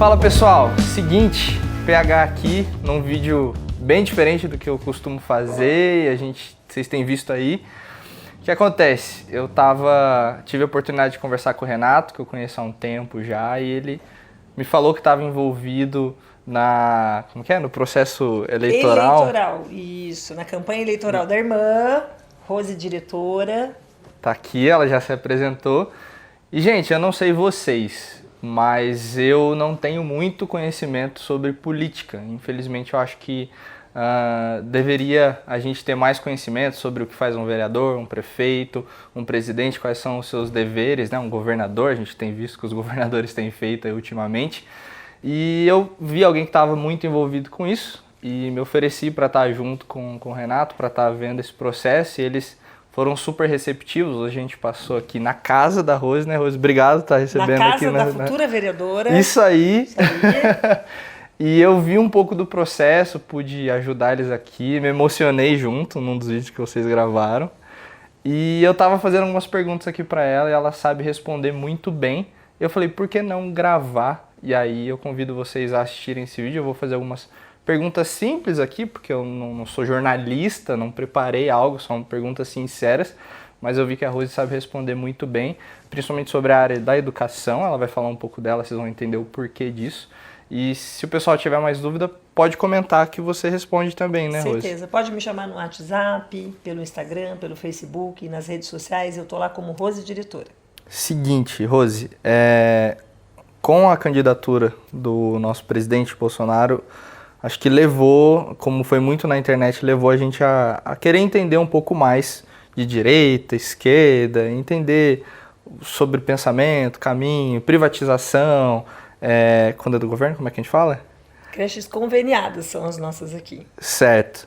Fala pessoal, seguinte, PH aqui num vídeo bem diferente do que eu costumo fazer e vocês têm visto aí. O que acontece? Eu tive a oportunidade de conversar com o Renato, que eu conheço há um tempo já, e ele me falou que estava envolvido no processo eleitoral. Isso, na campanha eleitoral da irmã, Rose, diretora. Tá aqui, ela já se apresentou. E, gente, eu não sei vocês, mas eu não tenho muito conhecimento sobre política. Infelizmente, eu acho que deveria a gente ter mais conhecimento sobre o que faz um vereador, um prefeito, um presidente, quais são os seus deveres, né? Um governador, a gente tem visto que os governadores têm feito aí ultimamente. E eu vi alguém que estava muito envolvido com isso e me ofereci para estar junto com o Renato, para estar vendo esse processo, e eles foram super receptivos. Hoje a gente passou aqui na casa da Rose, né, Rose? Obrigado por estar recebendo aqui. Na casa da futura vereadora. Isso aí. E eu vi um pouco do processo, pude ajudar eles aqui, me emocionei junto num dos vídeos que vocês gravaram. E eu tava fazendo algumas perguntas aqui para ela e ela sabe responder muito bem. Eu falei, por que não gravar? E aí eu convido vocês a assistirem esse vídeo. Eu vou fazer algumas perguntas simples aqui, porque eu não sou jornalista, não preparei algo, são perguntas sinceras, mas eu vi que a Rose sabe responder muito bem, principalmente sobre a área da educação. Ela vai falar um pouco dela, vocês vão entender o porquê disso. E se o pessoal tiver mais dúvida, pode comentar que você responde também, né, Rose? Certeza. Pode me chamar no WhatsApp, pelo Instagram, pelo Facebook, nas redes sociais. Eu tô lá como Rose Diretora. Seguinte, Rose, com a candidatura do nosso presidente Bolsonaro, acho que levou, como foi muito na internet, levou a gente a querer entender um pouco mais de direita, esquerda, entender sobre pensamento, caminho, privatização, quando é do governo, como é que a gente fala? Creches conveniadas são as nossas aqui. Certo.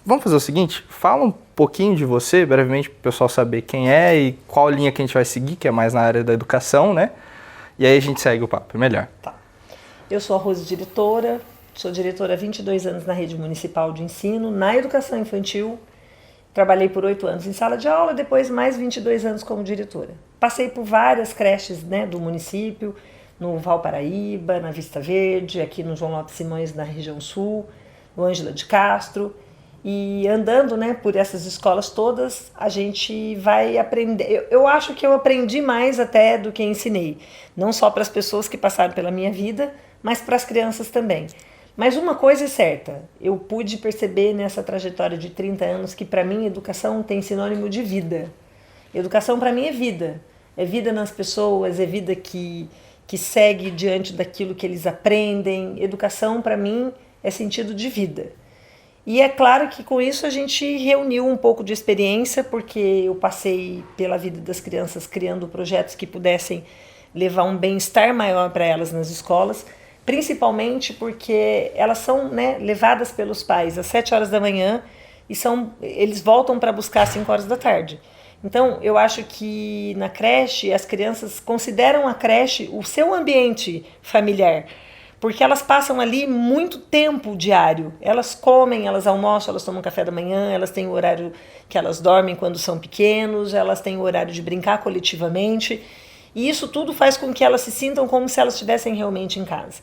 Vamos fazer o seguinte, fala um pouquinho de você, brevemente, para o pessoal saber quem é e qual linha que a gente vai seguir, que é mais na área da educação, né? E aí a gente segue o papo, é melhor. Tá. Eu sou a Rose Diretora, sou diretora há 22 anos na rede municipal de ensino, na educação infantil. Trabalhei por 8 anos em sala de aula, depois mais 22 anos como diretora. Passei por várias creches, né, do município, no Valparaíba, na Vista Verde, aqui no João Lopes Simões, na região sul, no Ângela de Castro. E andando, né, por essas escolas todas, a gente vai aprender. Eu acho que eu aprendi mais até do que ensinei. Não só para as pessoas que passaram pela minha vida, mas para as crianças também. Mas uma coisa é certa, eu pude perceber nessa trajetória de 30 anos que para mim educação tem sinônimo de vida. Educação para mim é vida nas pessoas, é vida que segue diante daquilo que eles aprendem. Educação para mim é sentido de vida. E é claro que com isso a gente reuniu um pouco de experiência, porque eu passei pela vida das crianças criando projetos que pudessem levar um bem-estar maior para elas nas escolas, principalmente porque elas são, né, levadas pelos pais às 7 horas da manhã e eles voltam para buscar às 5 horas da tarde. Então, eu acho que na creche, as crianças consideram a creche o seu ambiente familiar, porque elas passam ali muito tempo diário. Elas comem, elas almoçam, elas tomam café da manhã, elas têm o horário que elas dormem quando são pequenos, elas têm o horário de brincar coletivamente, e isso tudo faz com que elas se sintam como se elas estivessem realmente em casa.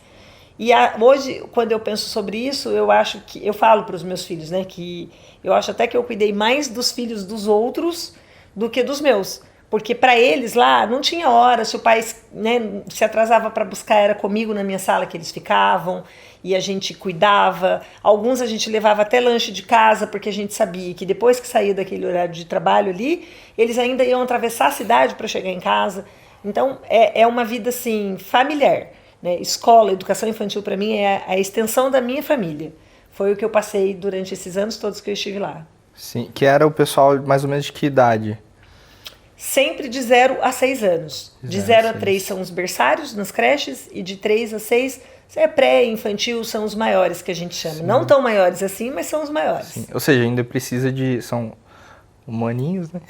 E hoje, quando eu penso sobre isso, eu falo para os meus filhos, né, que eu acho até que eu cuidei mais dos filhos dos outros do que dos meus. Porque para eles lá não tinha hora, se o pai, né, se atrasava para buscar, era comigo na minha sala que eles ficavam e a gente cuidava. Alguns a gente levava até lanche de casa, porque a gente sabia que depois que saía daquele horário de trabalho ali, eles ainda iam atravessar a cidade para chegar em casa. Então é uma vida assim familiar, né? Escola, educação infantil para mim é a extensão da minha família. Foi o que eu passei durante esses anos todos que eu estive lá. Sim, que era o pessoal mais ou menos de que idade? Sempre de 0 a 6 anos. De 0 a 3 são os berçários nas creches e de 3 a 6 é pré-infantil, são os maiores que a gente chama. Sim. Não tão maiores assim, mas são os maiores. Sim. Ou seja, ainda precisa são humaninhos, né?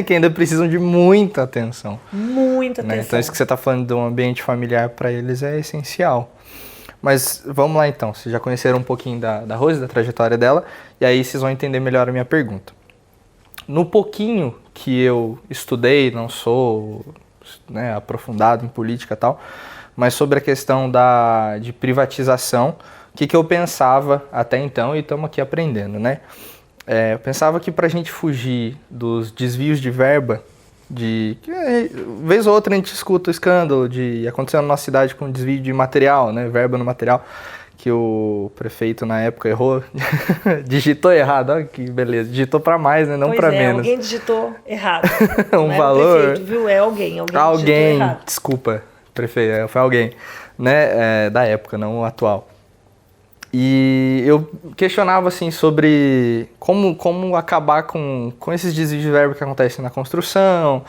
Que ainda precisam de muita atenção. Muita atenção. Né? Então isso que você está falando de um ambiente familiar para eles é essencial. Mas vamos lá então, vocês já conheceram um pouquinho da Rose, da trajetória dela, e aí vocês vão entender melhor a minha pergunta. No pouquinho que eu estudei, não sou, né, aprofundado em política e tal, mas sobre a questão de privatização, o que eu pensava até então, e estamos aqui aprendendo, né? Eu pensava que para a gente fugir dos desvios de verba, vez ou outra a gente escuta o escândalo de acontecendo na nossa cidade com desvio de material, né? Verba no material, que o prefeito na época errou, digitou errado, olha que beleza, digitou para mais, né? Não para menos. Alguém digitou errado. Um valor. O prefeito, viu? É alguém digitou errado. Desculpa, prefeito, foi alguém, né? Da época, não o atual. E eu questionava assim sobre como acabar com esses desvios de verba que acontecem na construção,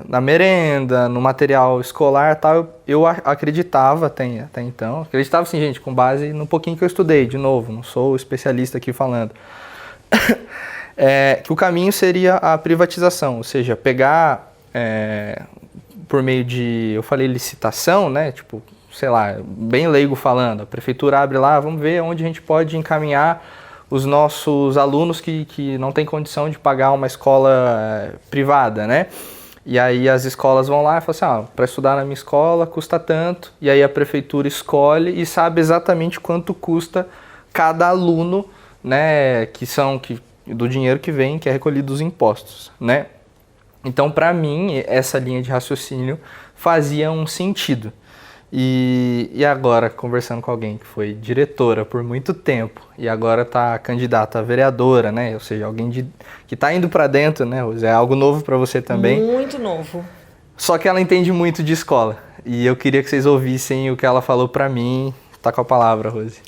na merenda, no material escolar e tal. Eu acreditava até então, acreditava assim, gente, com base no pouquinho que eu estudei, de novo, não sou especialista aqui falando, que o caminho seria a privatização, ou seja, pegar por meio de, eu falei licitação, né, tipo, sei lá, bem leigo falando, a prefeitura abre lá, vamos ver onde a gente pode encaminhar os nossos alunos que não têm condição de pagar uma escola privada, né? E aí as escolas vão lá e falam assim, para estudar na minha escola custa tanto, e aí a prefeitura escolhe e sabe exatamente quanto custa cada aluno, né, do dinheiro que vem, que é recolhido dos impostos, né? Então, para mim, essa linha de raciocínio fazia um sentido. E agora, conversando com alguém que foi diretora por muito tempo e agora está candidata a vereadora, né? Ou seja, alguém que está indo para dentro, né, Rose? É algo novo para você também. Muito novo. Só que ela entende muito de escola. E eu queria que vocês ouvissem o que ela falou para mim. Tá com a palavra, Rose.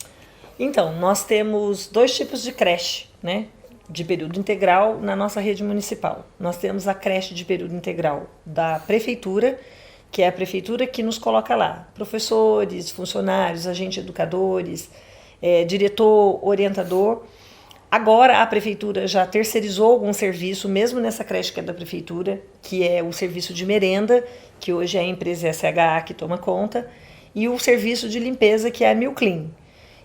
Então, nós temos 2 tipos de creche, né? De período integral na nossa rede municipal. Nós temos a creche de período integral da prefeitura, que é a prefeitura que nos coloca lá. Professores, funcionários, agentes educadores, diretor, orientador. Agora a prefeitura já terceirizou algum serviço, mesmo nessa creche que é da prefeitura, que é o serviço de merenda, que hoje é a empresa SHA que toma conta, e o serviço de limpeza, que é a Mil Clean.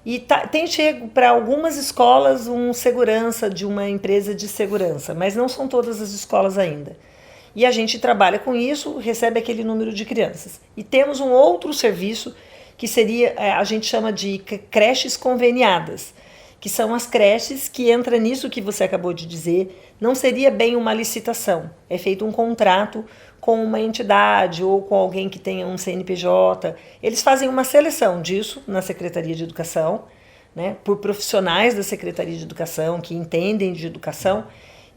E tem chego para algumas escolas um segurança de uma empresa de segurança, mas não são todas as escolas ainda. E a gente trabalha com isso, recebe aquele número de crianças. E temos um outro serviço que seria, a gente chama de creches conveniadas, que são as creches que entram nisso que você acabou de dizer. Não seria bem uma licitação, é feito um contrato com uma entidade ou com alguém que tenha um CNPJ. Eles fazem uma seleção disso na Secretaria de Educação, né, por profissionais da Secretaria de Educação que entendem de educação.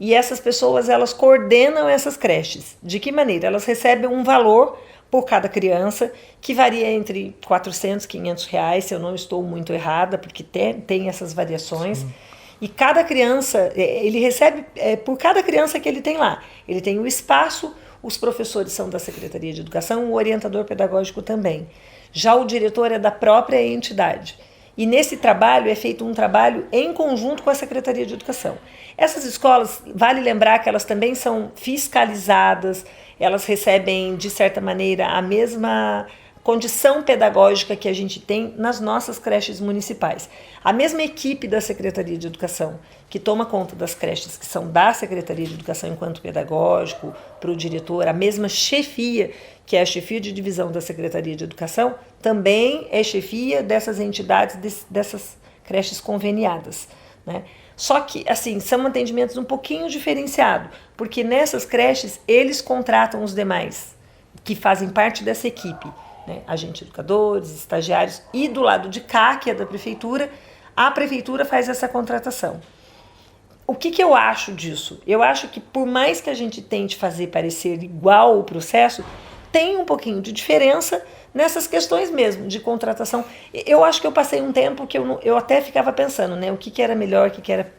E essas pessoas, elas coordenam essas creches. De que maneira? Elas recebem um valor por cada criança, que varia entre R$400 e R$500, se eu não estou muito errada, porque tem essas variações. Sim. E cada criança, ele recebe por cada criança que ele tem lá. Ele tem o espaço, os professores são da Secretaria de Educação, o orientador pedagógico também. Já o diretor é da própria entidade. E nesse trabalho é feito um trabalho em conjunto com a Secretaria de Educação. Essas escolas, vale lembrar que elas também são fiscalizadas, elas recebem, de certa maneira, a mesma condição pedagógica que a gente tem nas nossas creches municipais. A mesma equipe da Secretaria de Educação, que toma conta das creches que são da Secretaria de Educação enquanto pedagógico, para o diretor, a mesma chefia, que é a chefia de divisão da Secretaria de Educação, também é chefia dessas entidades, dessas creches conveniadas, né? Só que, assim, são atendimentos um pouquinho diferenciados, porque nessas creches eles contratam os demais, que fazem parte dessa equipe, né? Agentes educadores, estagiários, e do lado de cá, que é da prefeitura, a prefeitura faz essa contratação. O que eu acho disso? Eu acho que por mais que a gente tente fazer parecer igual o processo, tem um pouquinho de diferença nessas questões mesmo de contratação. Eu acho que eu passei um tempo que eu até ficava pensando, né, o que era melhor, o que era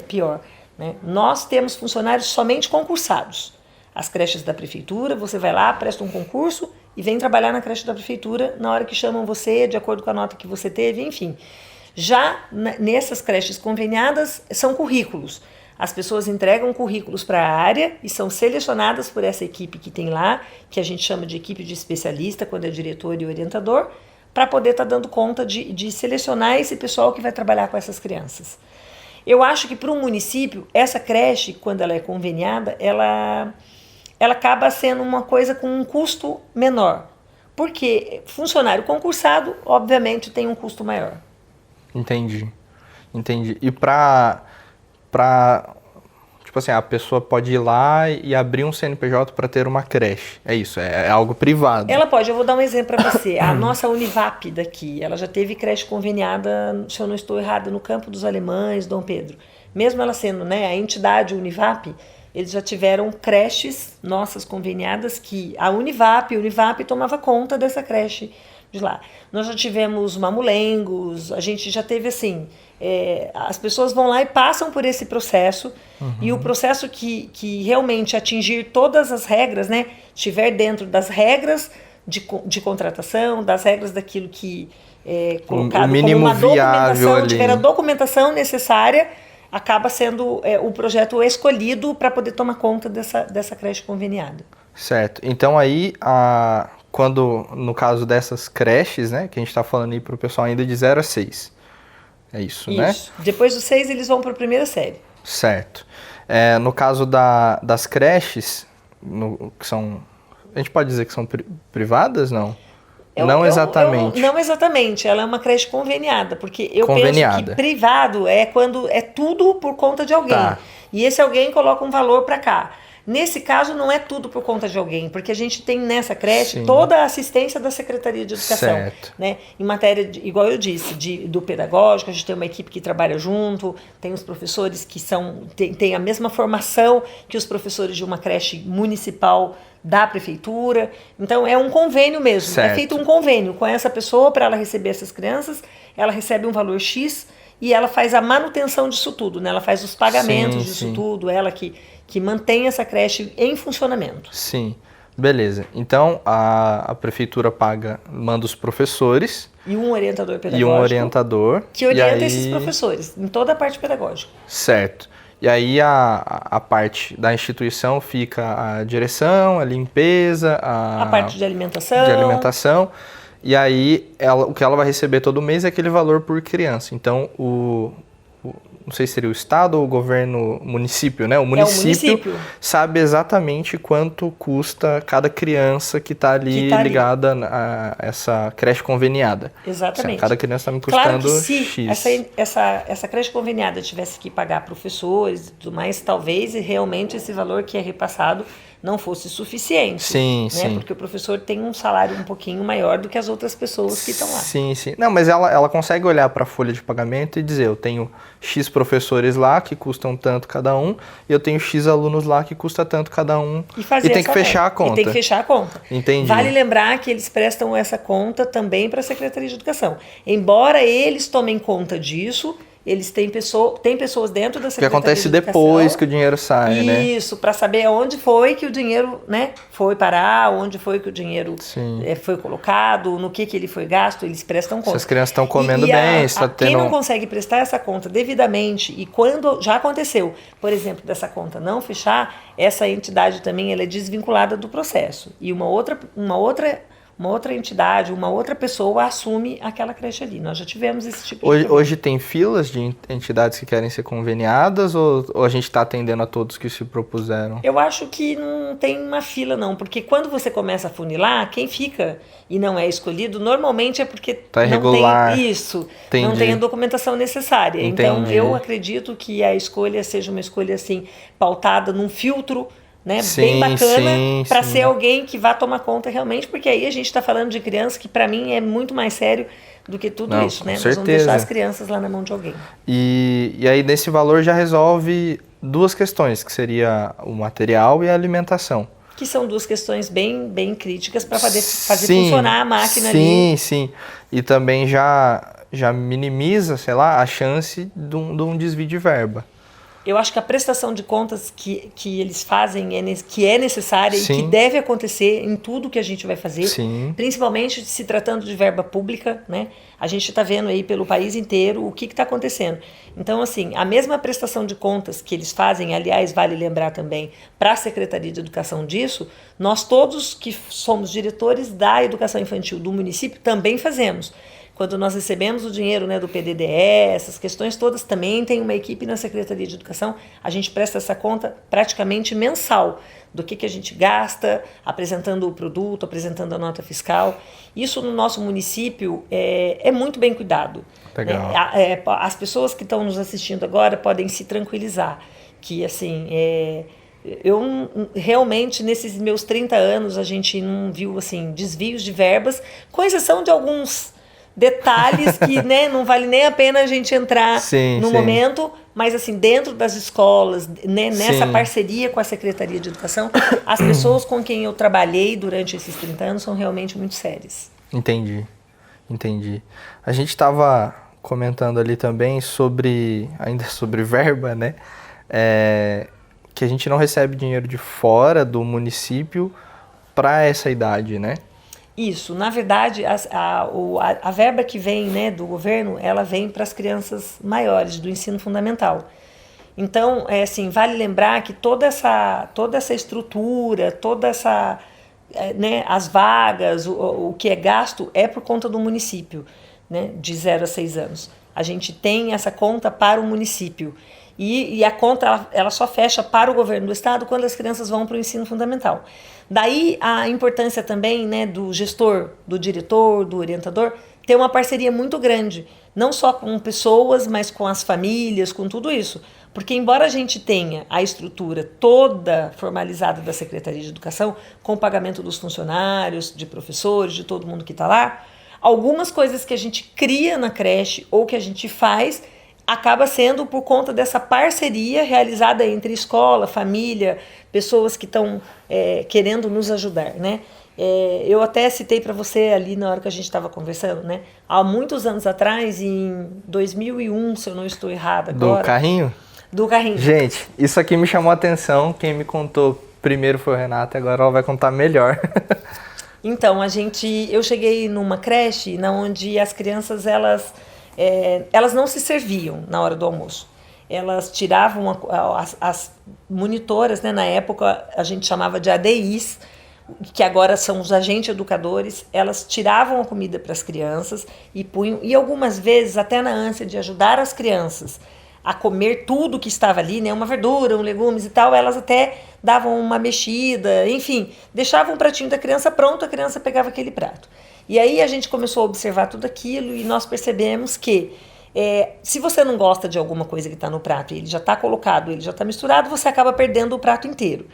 pior, né? Nós temos funcionários somente concursados. As creches da prefeitura, você vai lá, presta um concurso e vem trabalhar na creche da prefeitura na hora que chamam você, de acordo com a nota que você teve, enfim. Já nessas creches conveniadas, são currículos. As pessoas entregam currículos para a área e são selecionadas por essa equipe que tem lá, que a gente chama de equipe de especialista, quando é diretor e orientador, para poder estar dando conta de selecionar esse pessoal que vai trabalhar com essas crianças. Eu acho que para um município, essa creche, quando ela é conveniada, ela acaba sendo uma coisa com um custo menor, Porque funcionário concursado, obviamente, tem um custo maior. Entendi. E tipo assim, a pessoa pode ir lá e abrir um CNPJ para ter uma creche. É isso, é algo privado. Ela pode, eu vou dar um exemplo para você. A nossa Univap daqui, ela já teve creche conveniada, se eu não estou errada, no Campo dos Alemães, Dom Pedro. Mesmo ela sendo, né, a entidade Univap, eles já tiveram creches nossas conveniadas que a Univap tomava conta dessa creche de lá. Nós já tivemos mamulengos, a gente já teve assim, as pessoas vão lá e passam por esse processo, e o processo que realmente atingir todas as regras, né, estiver dentro das regras de contratação, das regras daquilo que é colocado como uma documentação, tiver a documentação necessária, acaba sendo o projeto escolhido para poder tomar conta dessa creche conveniada. Certo. Então aí, quando, no caso dessas creches, né, que a gente está falando aí para o pessoal ainda de 0 a 6. É isso, né? Isso. Depois dos 6 eles vão para a primeira série. Certo. No caso das creches, que são... A gente pode dizer que são privadas, não? Não exatamente. Não exatamente, ela é uma creche conveniada, porque eu penso que privado é quando é tudo por conta de alguém. Tá. E esse alguém coloca um valor para cá. Nesse caso, não é tudo por conta de alguém, porque a gente tem nessa creche toda a assistência da Secretaria de Educação. Certo. Né? Em matéria, igual eu disse, do pedagógico, a gente tem uma equipe que trabalha junto, tem os professores que têm a mesma formação que os professores de uma creche municipal da prefeitura. Então, é um convênio mesmo. Certo. É feito um convênio com essa pessoa para ela receber essas crianças, ela recebe um valor X e ela faz a manutenção disso tudo, né? Ela faz os pagamentos disso tudo, ela que mantém essa creche em funcionamento. Sim, beleza. Então, a prefeitura manda os professores... E um orientador pedagógico. Que orienta esses professores, em toda a parte pedagógica. Certo. E aí a parte da instituição fica a direção, a limpeza... A parte de alimentação. E aí o que ela vai receber todo mês é aquele valor por criança. Então, não sei se seria o estado ou o governo, município, né? O município sabe exatamente quanto custa cada criança que está ali ligada a essa creche conveniada. Exatamente. Cada criança está me custando claro que se X. Essa creche conveniada tivesse que pagar professores e tudo mais, talvez realmente esse valor que é repassado não fosse suficiente. Sim, né? Porque o professor tem um salário um pouquinho maior do que as outras pessoas que estão lá. Sim. Não, mas ela consegue olhar para a folha de pagamento e dizer, eu tenho X professores lá que custam tanto cada um, e eu tenho X alunos lá que custa tanto cada um. E tem que fechar a conta. E tem que fechar a conta. Entendi. Vale lembrar que eles prestam essa conta também para a Secretaria de Educação. Embora eles tomem conta disso, eles têm pessoas dentro da Secretaria de Educação. Que acontece depois que o dinheiro sai, né? Isso, para saber onde foi que o dinheiro, né, foi parar, onde foi que o dinheiro foi colocado, no que ele foi gasto, eles prestam conta. Se as crianças estão comendo bem, quem não consegue prestar essa conta devidamente, e quando já aconteceu, por exemplo, dessa conta não fechar, essa entidade também ela é desvinculada do processo. E uma outra entidade, uma outra pessoa assume aquela creche ali. Nós já tivemos esse tipo de problema. Hoje tem filas de entidades que querem ser conveniadas ou a gente está atendendo a todos que se propuseram? Eu acho que não tem uma fila não, porque quando você começa a funilar, quem fica e não é escolhido, normalmente é porque tá irregular. Não tem isso, Entendi. Não tem a documentação necessária. Entendi. Então eu acredito que a escolha seja uma escolha assim, pautada num filtro, né, bem bacana, para ser alguém que vá tomar conta realmente, porque aí a gente está falando de criança que para mim é muito mais sério do que tudo isso, né? Nós vamos deixar as crianças lá na mão de alguém. E aí nesse valor já resolve duas questões, que seria o material e a alimentação. Que são duas questões bem críticas para fazer funcionar a máquina ali. Sim. E também já minimiza, sei lá, a chance de um desvio de verba. Eu acho que a prestação de contas que eles fazem que é necessária e que deve acontecer em tudo que a gente vai fazer, principalmente se tratando de verba pública, né? A gente está vendo aí pelo país inteiro o que está acontecendo. Então, assim, a mesma prestação de contas que eles fazem, aliás, vale lembrar também para a Secretaria de Educação disso, nós todos que somos diretores da educação infantil do município também fazemos. quando nós recebemos o dinheiro, né, do PDDE, essas questões todas, também tem uma equipe na Secretaria de Educação, a gente presta essa conta praticamente mensal, do que a gente gasta, apresentando o produto, apresentando a nota fiscal. Isso no nosso município é muito bem cuidado. Legal. Né? As pessoas que estão nos assistindo agora podem se tranquilizar, que assim, eu realmente nesses meus 30 anos a gente não viu assim desvios de verbas, com exceção de alguns detalhes que, né, não vale nem a pena a gente entrar no momento, mas assim, dentro das escolas, né, nessa parceria com a Secretaria de Educação, as pessoas com quem eu trabalhei durante esses 30 anos são realmente muito sérias. Entendi. A gente estava comentando ali também ainda sobre verba, né, que a gente não recebe dinheiro de fora do município para essa idade, né? Isso, na verdade, a verba que vem, né, do governo, ela vem para as crianças maiores, do ensino fundamental. Então, assim, vale lembrar que toda essa estrutura, né, as vagas, o que é gasto é por conta do município, né, de 0 a 6 anos. A gente tem essa conta para o município. E a conta ela só fecha para o governo do estado quando as crianças vão para o ensino fundamental. Daí a importância também, né, do gestor, do diretor, do orientador, ter uma parceria muito grande, não só com pessoas, mas com as famílias, com tudo isso. Porque embora a gente tenha a estrutura toda formalizada da Secretaria de Educação, com o pagamento dos funcionários, de professores, de todo mundo que está lá, algumas coisas que a gente cria na creche ou que a gente faz acaba sendo por conta dessa parceria realizada entre escola, família, pessoas que estão querendo nos ajudar, né? Eu até citei para você ali na hora que a gente estava conversando, né? Há muitos anos atrás, em 2001, se eu não estou errada agora... Do carrinho? Do carrinho. Gente, isso aqui me chamou a atenção. Quem me contou primeiro foi o Renato, agora ela vai contar melhor. Então, eu cheguei numa creche onde as crianças, elas não se serviam na hora do almoço. Elas tiravam as monitoras, né, na época a gente chamava de ADIs, que agora são os agentes educadores, elas tiravam a comida para as crianças e punham, e algumas vezes até na ânsia de ajudar as crianças a comer tudo que estava ali, né, uma verdura, legumes e tal, elas até davam uma mexida, enfim, deixavam um pratinho da criança pronto, a criança pegava aquele prato. E aí a gente começou a observar tudo aquilo e nós percebemos que se você não gosta de alguma coisa que está no prato e ele já está colocado, ele já está misturado, você acaba perdendo o prato inteiro.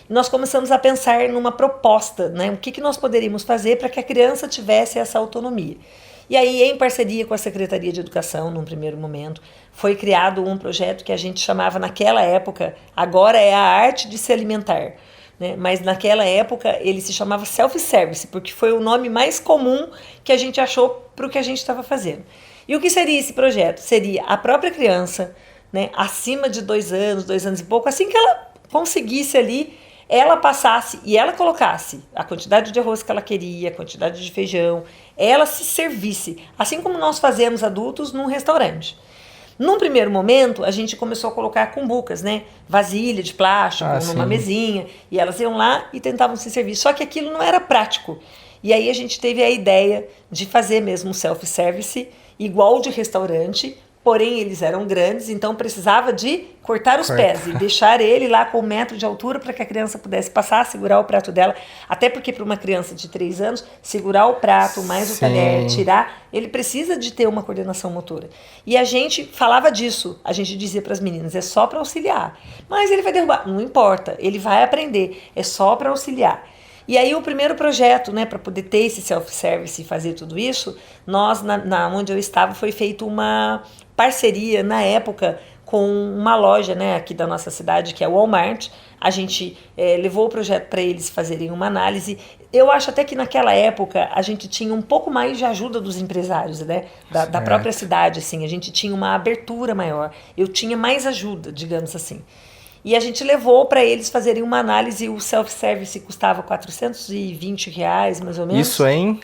E nós começamos a pensar numa proposta, né? O que nós poderíamos fazer para que a criança tivesse essa autonomia. E aí, em parceria com a Secretaria de Educação, num primeiro momento, foi criado um projeto que a gente chamava naquela época, agora é a arte de se alimentar, né? Mas naquela época ele se chamava self-service, porque foi o nome mais comum que a gente achou para o que a gente estava fazendo. E o que seria esse projeto? Seria a própria criança, né, acima de 2 anos e pouco, assim que ela conseguisse ali, ela passasse e ela colocasse a quantidade de arroz que ela queria, a quantidade de feijão, ela se servisse, assim como nós fazemos adultos num restaurante. Num primeiro momento, a gente começou a colocar cumbucas, né? Vasilha de plástico, numa mesinha, e elas iam lá e tentavam se servir. Só que aquilo não era prático. E aí a gente teve a ideia de fazer mesmo um self-service, igual de restaurante, porém eles eram grandes, então precisava de cortar os pés e deixar ele lá com 1 metro de altura para que a criança pudesse passar, segurar o prato dela, até porque para uma criança de 3 anos, segurar o prato mais o talher, tirar, ele precisa de ter uma coordenação motora. E a gente falava disso, a gente dizia para as meninas, é só para auxiliar, mas ele vai derrubar, não importa, ele vai aprender, é só para auxiliar. E aí o primeiro projeto, né, para poder ter esse self-service e fazer tudo isso, nós, onde eu estava, foi feita uma parceria, na época, com uma loja, né, aqui da nossa cidade, que é o Walmart. A gente levou o projeto para eles fazerem uma análise. Eu acho até que naquela época a gente tinha um pouco mais de ajuda dos empresários, né, da própria cidade, assim. A gente tinha uma abertura maior. Eu tinha mais ajuda, digamos assim. E a gente levou para eles fazerem uma análise, o self-service custava R$420, mais ou menos. Isso em?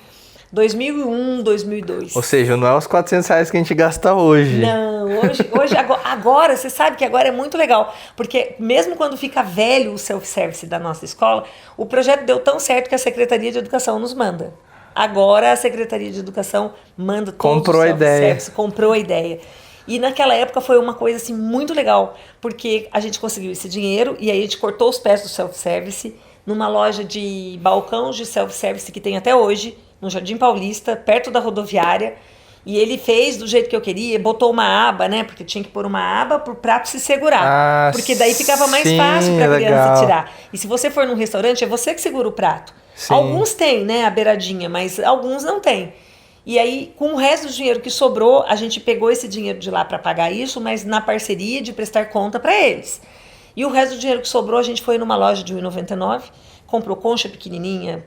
2001, 2002. Ou seja, não é os R$400 que a gente gasta hoje. Não, hoje agora, você sabe que agora é muito legal, porque mesmo quando fica velho o self-service da nossa escola, o projeto deu tão certo que a Secretaria de Educação nos manda. Agora a Secretaria de Educação manda todos Comprou a ideia. comprou a ideia. E naquela época foi uma coisa assim muito legal, porque a gente conseguiu esse dinheiro e aí a gente cortou os pés do self-service numa loja de balcão de self-service que tem até hoje, no Jardim Paulista, perto da rodoviária. E ele fez do jeito que eu queria, botou uma aba, né? Porque tinha que pôr uma aba pro prato se segurar. Porque daí ficava mais fácil pra criança tirar. E se você for num restaurante, é você que segura o prato. Sim. Alguns têm, né, a beiradinha, mas alguns não têm. E aí, com o resto do dinheiro que sobrou, a gente pegou esse dinheiro de lá para pagar isso, mas na parceria de prestar conta para eles. E o resto do dinheiro que sobrou, a gente foi numa loja de R$1,99, comprou concha pequenininha,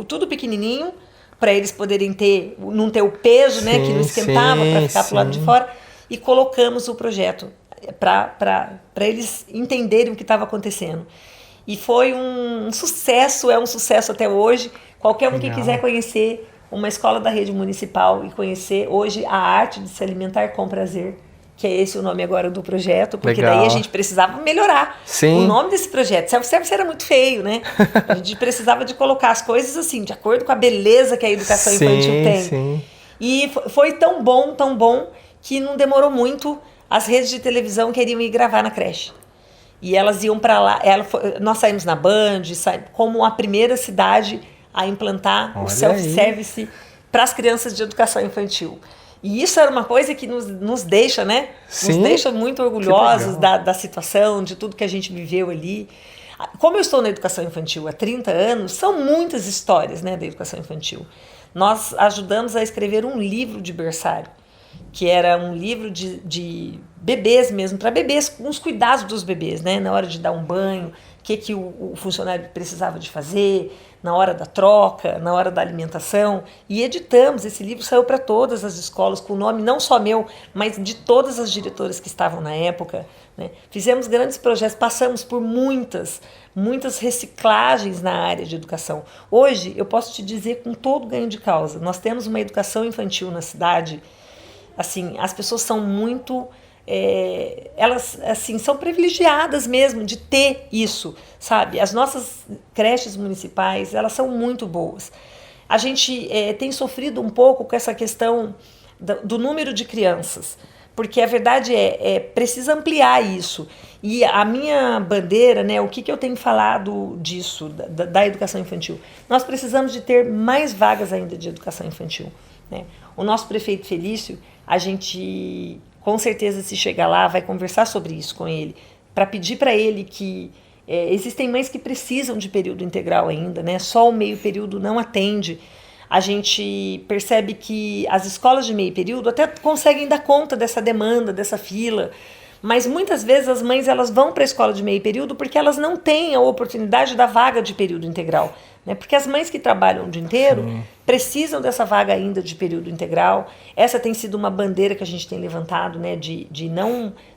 tudo pequenininho, para eles poderem não ter o peso, sim, né, que não esquentava para ficar pro lado de fora, e colocamos o projeto para eles entenderem o que estava acontecendo. E foi um sucesso, é um sucesso até hoje. Qualquer um que quiser conhecer uma escola da rede municipal e conhecer hoje a arte de se alimentar com prazer, que é esse o nome agora do projeto, porque daí a gente precisava melhorar o nome desse projeto. Self-service era muito feio, né? A gente precisava de colocar as coisas assim, de acordo com a beleza que a educação infantil tem. Sim. E foi tão bom, que não demorou muito, as redes de televisão queriam ir gravar na creche. E elas iam para lá, nós saímos na Band, como a primeira cidade a implantar o self-service para as crianças de educação infantil. E isso era uma coisa que nos deixa, né? Sim, nos deixa muito orgulhosos da situação, de tudo que a gente viveu ali. Como eu estou na educação infantil há 30 anos, são muitas histórias, né, da educação infantil. Nós ajudamos a escrever um livro de berçário, que era um livro de bebês mesmo, para bebês, com os cuidados dos bebês, né? Na hora de dar um banho, o que o funcionário precisava de fazer, na hora da troca, na hora da alimentação. E editamos, esse livro saiu para todas as escolas, com o nome não só meu, mas de todas as diretoras que estavam na época, né? Fizemos grandes projetos, passamos por muitas reciclagens na área de educação. Hoje, eu posso te dizer com todo ganho de causa, nós temos uma educação infantil na cidade. Assim, as pessoas são muito... elas assim, são privilegiadas mesmo de ter isso, sabe? As nossas creches municipais, elas são muito boas. A gente tem sofrido um pouco com essa questão do número de crianças, porque a verdade precisa ampliar isso. E a minha bandeira, né, o que eu tenho falado disso, da educação infantil? Nós precisamos de ter mais vagas ainda de educação infantil, né? O nosso prefeito Felício, a gente... com certeza, se chegar lá, vai conversar sobre isso com ele, para pedir para ele que existem mães que precisam de período integral ainda, né? Só o meio período não atende. A gente percebe que as escolas de meio período até conseguem dar conta dessa demanda, dessa fila, mas muitas vezes as mães elas vão para a escola de meio período porque elas não têm a oportunidade da vaga de período integral, né? Porque as mães que trabalham o dia inteiro precisam dessa vaga ainda de período integral. Essa tem sido uma bandeira que a gente tem levantado, né? De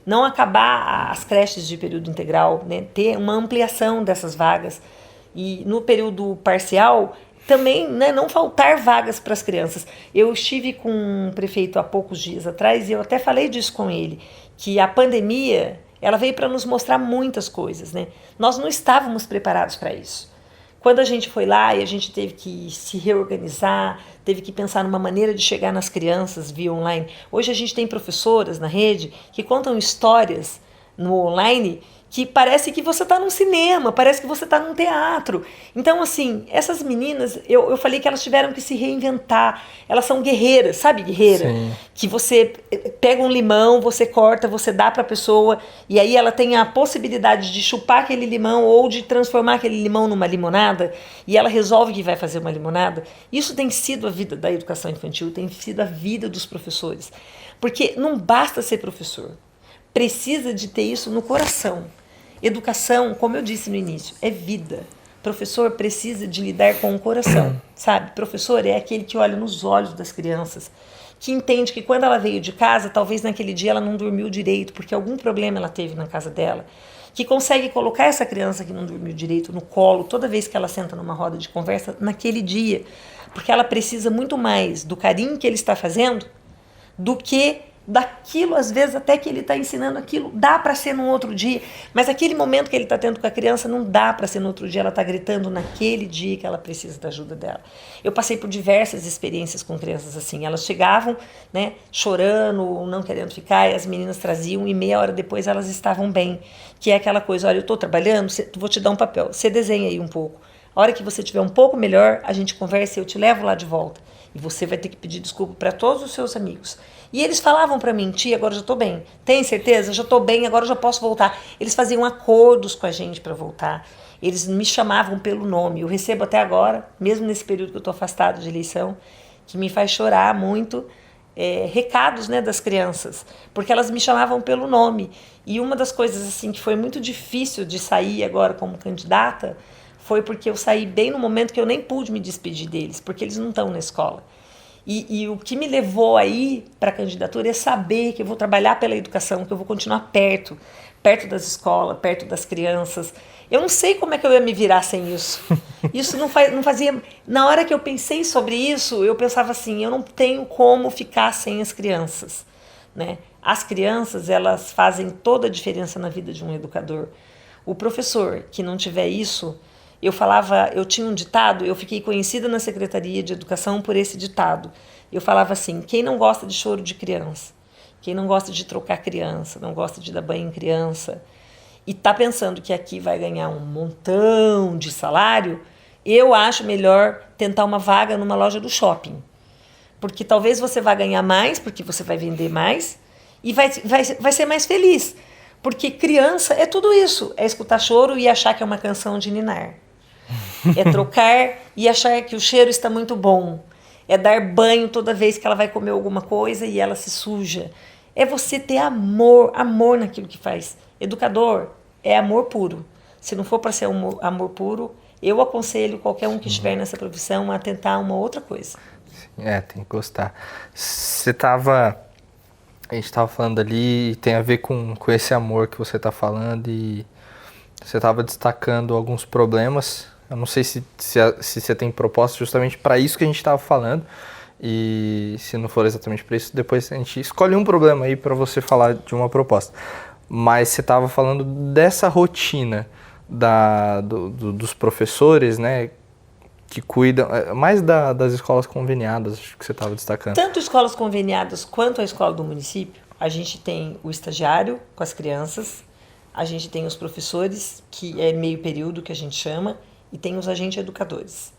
não acabar as creches de período integral, né? Ter uma ampliação dessas vagas. E no período parcial também, né, não faltar vagas para as crianças. Eu estive com um prefeito há poucos dias atrás e eu até falei disso com ele, que a pandemia ela veio para nos mostrar muitas coisas, né? Nós não estávamos preparados para isso. Quando a gente foi lá e a gente teve que se reorganizar, teve que pensar numa maneira de chegar nas crianças via online. Hoje a gente tem professoras na rede que contam histórias no online que parece que você está num cinema, parece que você está num teatro. Então, assim, essas meninas, eu falei que elas tiveram que se reinventar. Elas são guerreiras, sabe guerreira? Sim. Que você pega um limão, você corta, você dá para a pessoa, e aí ela tem a possibilidade de chupar aquele limão ou de transformar aquele limão numa limonada, e ela resolve que vai fazer uma limonada. Isso tem sido a vida da educação infantil, tem sido a vida dos professores. Porque não basta ser professor. Precisa de ter isso no coração. Educação, como eu disse no início, é vida. Professor precisa de lidar com o coração, sabe? Professor é aquele que olha nos olhos das crianças, que entende que quando ela veio de casa, talvez naquele dia ela não dormiu direito, porque algum problema ela teve na casa dela, que consegue colocar essa criança que não dormiu direito no colo toda vez que ela senta numa roda de conversa naquele dia, porque ela precisa muito mais do carinho que ele está fazendo do que daquilo, às vezes, até que ele está ensinando aquilo, dá para ser num outro dia, mas aquele momento que ele está tendo com a criança não dá para ser no outro dia, ela está gritando naquele dia que ela precisa da ajuda dela. Eu passei por diversas experiências com crianças assim, elas chegavam, né, chorando, não querendo ficar, e as meninas traziam, e meia hora depois elas estavam bem, que é aquela coisa, olha, eu estou trabalhando, vou te dar um papel, você desenha aí um pouco, a hora que você estiver um pouco melhor, a gente conversa e eu te levo lá de volta. E você vai ter que pedir desculpa para todos os seus amigos. E eles falavam para mim, tia, agora eu já estou bem. Tem certeza? Já estou bem, agora eu já posso voltar. Eles faziam acordos com a gente para voltar. Eles me chamavam pelo nome. Eu recebo até agora, mesmo nesse período que eu estou afastado de eleição, que me faz chorar muito, recados, né, das crianças. Porque elas me chamavam pelo nome. E uma das coisas assim que foi muito difícil de sair agora como candidata foi porque eu saí bem no momento que eu nem pude me despedir deles, porque eles não estão na escola. E o que me levou aí para a candidatura é saber que eu vou trabalhar pela educação, que eu vou continuar perto das escolas, perto das crianças. Eu não sei como é que eu ia me virar sem isso. Isso não fazia... Na hora que eu pensei sobre isso, eu pensava assim, eu não tenho como ficar sem as crianças, né? As crianças, elas fazem toda a diferença na vida de um educador. O professor que não tiver isso... Eu tinha um ditado, eu fiquei conhecida na Secretaria de Educação por esse ditado. Eu falava assim, quem não gosta de choro de criança, quem não gosta de trocar criança, não gosta de dar banho em criança, e está pensando que aqui vai ganhar um montão de salário, eu acho melhor tentar uma vaga numa loja do shopping. Porque talvez você vá ganhar mais, porque você vai vender mais, e vai ser mais feliz. Porque criança é tudo isso, é escutar choro e achar que é uma canção de ninar. É trocar e achar que o cheiro está muito bom. É dar banho toda vez que ela vai comer alguma coisa e ela se suja. É você ter amor naquilo que faz. Educador é amor puro. Se não for para ser amor puro, eu aconselho qualquer um que estiver nessa profissão a tentar uma outra coisa. Tem que gostar. A gente estava falando ali, tem a ver com esse amor que você está falando, e você estava destacando alguns problemas. Eu não sei se você tem proposta justamente para isso que a gente estava falando, e se não for exatamente para isso, depois a gente escolhe um problema aí para você falar de uma proposta. Mas você estava falando dessa rotina dos professores, né, que cuidam mais das escolas conveniadas, acho que você estava destacando. Tanto escolas conveniadas quanto a escola do município, a gente tem o estagiário com as crianças, a gente tem os professores, que é meio período que a gente chama, e tem os agentes educadores.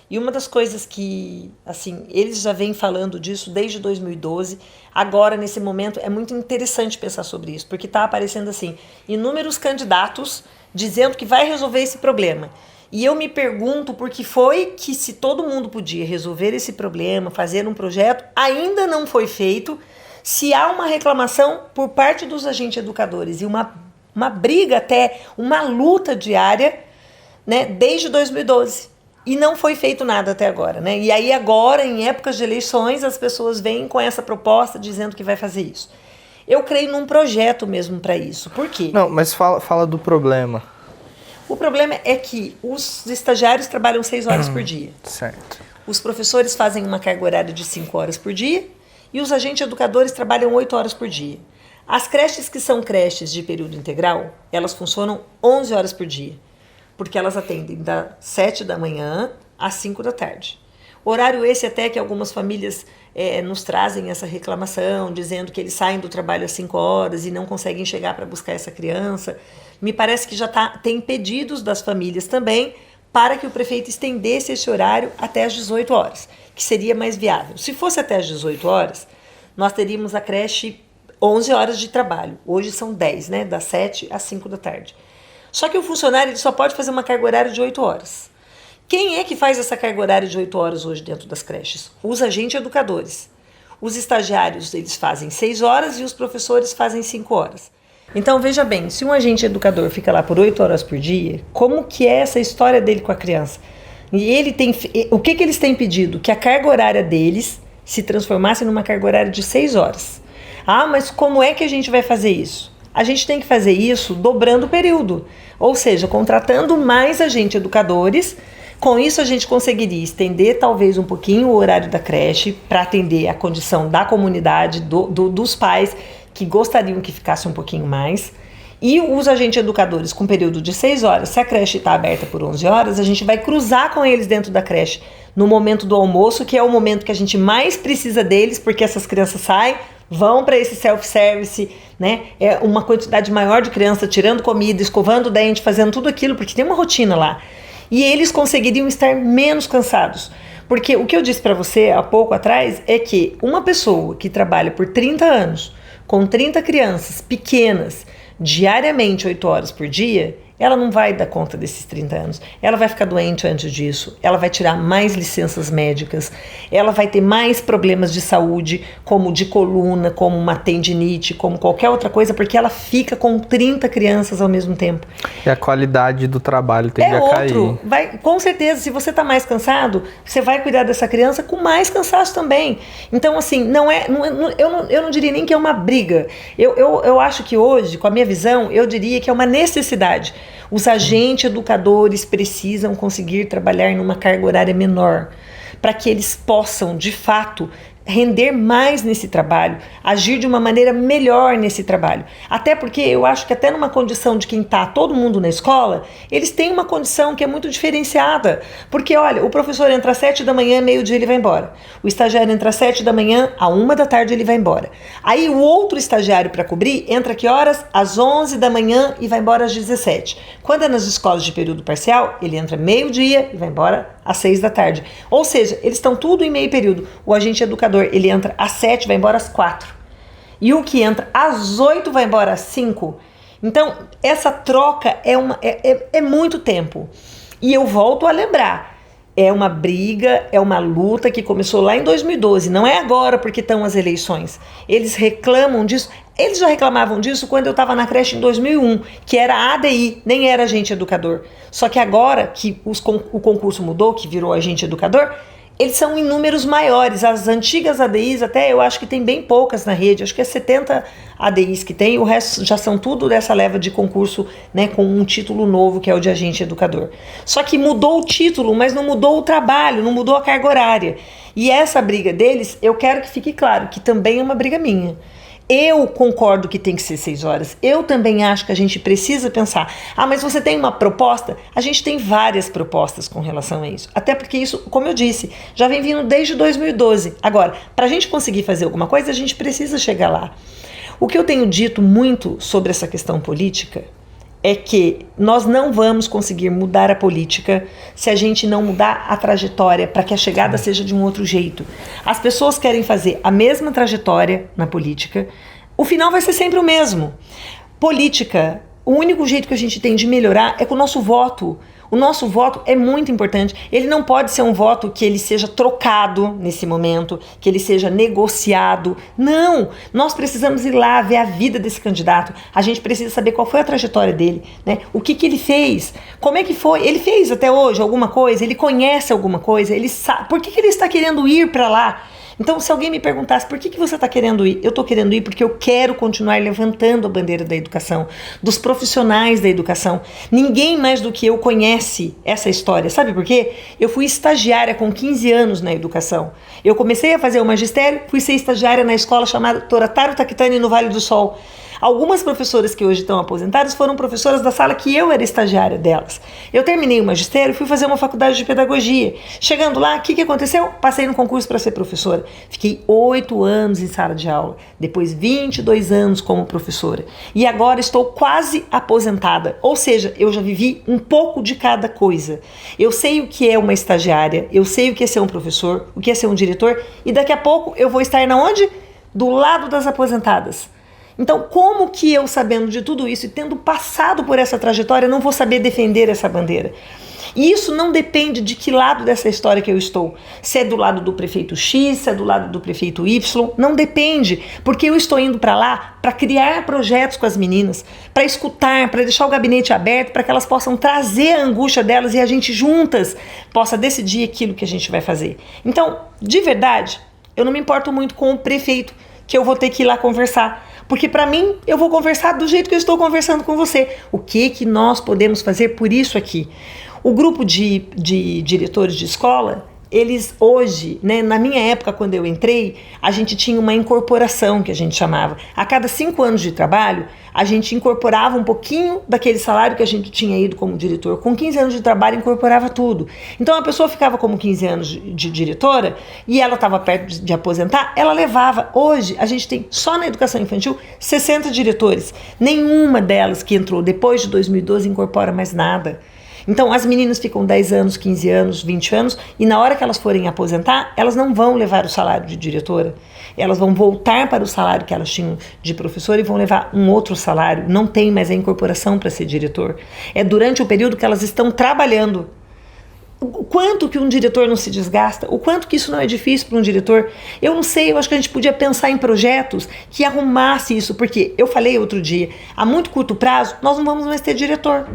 E uma das coisas que, assim, eles já vêm falando disso desde 2012, agora, nesse momento, é muito interessante pensar sobre isso, porque está aparecendo, assim, inúmeros candidatos dizendo que vai resolver esse problema. E eu me pergunto por que foi que, se todo mundo podia resolver esse problema, fazer um projeto, ainda não foi feito, se há uma reclamação por parte dos agentes educadores e uma briga até, uma luta diária, né, desde 2012. E não foi feito nada até agora, né? E aí agora, em épocas de eleições, as pessoas vêm com essa proposta dizendo que vai fazer isso. Eu creio num projeto mesmo para isso. Por quê? Não, mas fala do problema. O problema é que os estagiários trabalham 6 horas por dia. Certo. Os professores fazem uma carga horária de 5 horas por dia e os agentes educadores trabalham 8 horas por dia. As creches que são creches de período integral, elas funcionam 11 horas por dia, porque elas atendem das 7 da manhã às 5 da tarde. Horário esse até que algumas famílias nos trazem essa reclamação, dizendo que eles saem do trabalho às 5 horas e não conseguem chegar para buscar essa criança. Me parece que já tem pedidos das famílias também para que o prefeito estendesse esse horário até às 18 horas, que seria mais viável. Se fosse até às 18 horas, nós teríamos a creche 11 horas de trabalho. Hoje são 10, né? Das 7 às 5 da tarde. Só que o funcionário ele só pode fazer uma carga horária de 8 horas. Quem é que faz essa carga horária de 8 horas hoje dentro das creches? Os agentes educadores. Os estagiários eles fazem 6 horas e os professores fazem 5 horas. Então, veja bem, se um agente educador fica lá por 8 horas por dia, como que é essa história dele com a criança? E o que eles têm pedido? Que a carga horária deles se transformasse numa carga horária de 6 horas. Ah, mas como é que a gente vai fazer isso? A gente tem que fazer isso dobrando o período, ou seja, contratando mais agentes educadores Com isso, a gente conseguiria estender talvez um pouquinho o horário da creche para atender a condição da comunidade, dos pais que gostariam que ficasse um pouquinho mais. E os agentes educadores com período de 6 horas, se a creche está aberta por 11 horas, a gente vai cruzar com eles dentro da creche no momento do almoço, que é o momento que a gente mais precisa deles, porque essas crianças saem, vão para esse self-service, né? É uma quantidade maior de crianças tirando comida, escovando o dente, fazendo tudo aquilo, porque tem uma rotina lá. E eles conseguiriam estar menos cansados. Porque o que eu disse para você há pouco atrás é que uma pessoa que trabalha por 30 anos, com 30 crianças pequenas, diariamente 8 horas por dia, ela não vai dar conta desses 30 anos. Ela vai ficar doente antes disso, ela vai tirar mais licenças médicas, ela vai ter mais problemas de saúde, como de coluna, como uma tendinite, como qualquer outra coisa, porque ela fica com 30 crianças ao mesmo tempo. E a qualidade do trabalho tende a cair. Com certeza, se você está mais cansado, você vai cuidar dessa criança com mais cansaço também. Então, assim, eu não diria nem que é uma briga. Eu acho que hoje, com a minha visão, eu diria que é uma necessidade. Os agentes educadores precisam conseguir trabalhar numa carga horária menor, para que eles possam, de fato, render mais nesse trabalho, agir de uma maneira melhor nesse trabalho. Até porque eu acho que até numa condição de quem está todo mundo na escola, eles têm uma condição que é muito diferenciada. Porque, olha, o professor entra às 7 da manhã, meio-dia ele vai embora. O estagiário entra às 7 da manhã, à 1 da tarde ele vai embora. Aí o outro estagiário para cobrir entra que horas? Às 11 da manhã e vai embora às 17. Quando é nas escolas de período parcial, ele entra meio-dia e vai embora às 6 da tarde. Ou seja, eles estão tudo em meio período. O agente educador, ele entra às 7, vai embora às 4. E o que entra às 8 vai embora às 5. Então, essa troca é muito tempo. E eu volto a lembrar, é uma briga, é uma luta que começou lá em 2012. Não é agora porque estão as eleições. Eles reclamam disso. Eles já reclamavam disso quando eu estava na creche em 2001, que era ADI, nem era agente educador. Só que agora que o concurso mudou, que virou agente educador, eles são em números maiores. As antigas ADIs, até eu acho que tem bem poucas na rede, acho que é 70 ADIs que tem, o resto já são tudo dessa leva de concurso, né, com um título novo, que é o de agente educador. Só que mudou o título, mas não mudou o trabalho, não mudou a carga horária. E essa briga deles, eu quero que fique claro, que também é uma briga minha. Eu concordo que tem que ser 6 horas. Eu também acho que a gente precisa pensar. Ah, mas você tem uma proposta? A gente tem várias propostas com relação a isso. Até porque isso, como eu disse, já vem vindo desde 2012. Agora, para a gente conseguir fazer alguma coisa, a gente precisa chegar lá. O que eu tenho dito muito sobre essa questão política é que nós não vamos conseguir mudar a política se a gente não mudar a trajetória para que a chegada seja de um outro jeito. As pessoas querem fazer a mesma trajetória na política, o final vai ser sempre o mesmo. Política, o único jeito que a gente tem de melhorar é com o nosso voto. O nosso voto é muito importante. Ele não pode ser um voto que ele seja trocado nesse momento, que ele seja negociado. Não! Nós precisamos ir lá ver a vida desse candidato. A gente precisa saber qual foi a trajetória dele, né? O que ele fez? Como é que foi? Ele fez até hoje alguma coisa? Ele conhece alguma coisa? Ele sabe? Por que ele está querendo ir para lá? Então, se alguém me perguntasse por que você está querendo ir, eu estou querendo ir porque eu quero continuar levantando a bandeira da educação, dos profissionais da educação. Ninguém mais do que eu conhece essa história. Sabe por quê? Eu fui estagiária com 15 anos na educação. Eu comecei a fazer o magistério, fui ser estagiária na escola chamada Torataro Takitani, no Vale do Sol. Algumas professoras que hoje estão aposentadas foram professoras da sala que eu era estagiária delas. Eu terminei o magistério e fui fazer uma faculdade de pedagogia. Chegando lá, o que aconteceu? Passei no concurso para ser professora. Fiquei 8 anos em sala de aula, depois 22 anos como professora. E agora estou quase aposentada, ou seja, eu já vivi um pouco de cada coisa. Eu sei o que é uma estagiária, eu sei o que é ser um professor, o que é ser um diretor, e daqui a pouco eu vou estar na onde? Do lado das aposentadas. Então, como que eu, sabendo de tudo isso e tendo passado por essa trajetória, não vou saber defender essa bandeira? E isso não depende de que lado dessa história que eu estou. Se é do lado do prefeito X, se é do lado do prefeito Y, não depende. Porque eu estou indo para lá para criar projetos com as meninas, para escutar, para deixar o gabinete aberto, para que elas possam trazer a angústia delas e a gente juntas possa decidir aquilo que a gente vai fazer. Então, de verdade, eu não me importo muito com o prefeito que eu vou ter que ir lá conversar. Porque para mim, eu vou conversar do jeito que eu estou conversando com você. O que nós podemos fazer por isso aqui? O grupo de diretores de escola, eles hoje, né, na minha época, quando eu entrei, a gente tinha uma incorporação, que a gente chamava. A cada 5 anos de trabalho, a gente incorporava um pouquinho daquele salário que a gente tinha ido como diretor. Com 15 anos de trabalho, incorporava tudo. Então, a pessoa ficava como 15 anos de diretora e ela estava perto de aposentar, ela levava. Hoje, a gente tem, só na educação infantil, 60 diretores. Nenhuma delas que entrou depois de 2012 incorpora mais nada. Então, as meninas ficam 10 anos, 15 anos, 20 anos, e na hora que elas forem aposentar, elas não vão levar o salário de diretora. Elas vão voltar para o salário que elas tinham de professora e vão levar um outro salário. Não tem mais a incorporação para ser diretor. É durante o período que elas estão trabalhando. O quanto que um diretor não se desgasta, o quanto que isso não é difícil para um diretor. Eu não sei, eu acho que a gente podia pensar em projetos que arrumasse isso, porque eu falei outro dia, a muito curto prazo, nós não vamos mais ter diretor.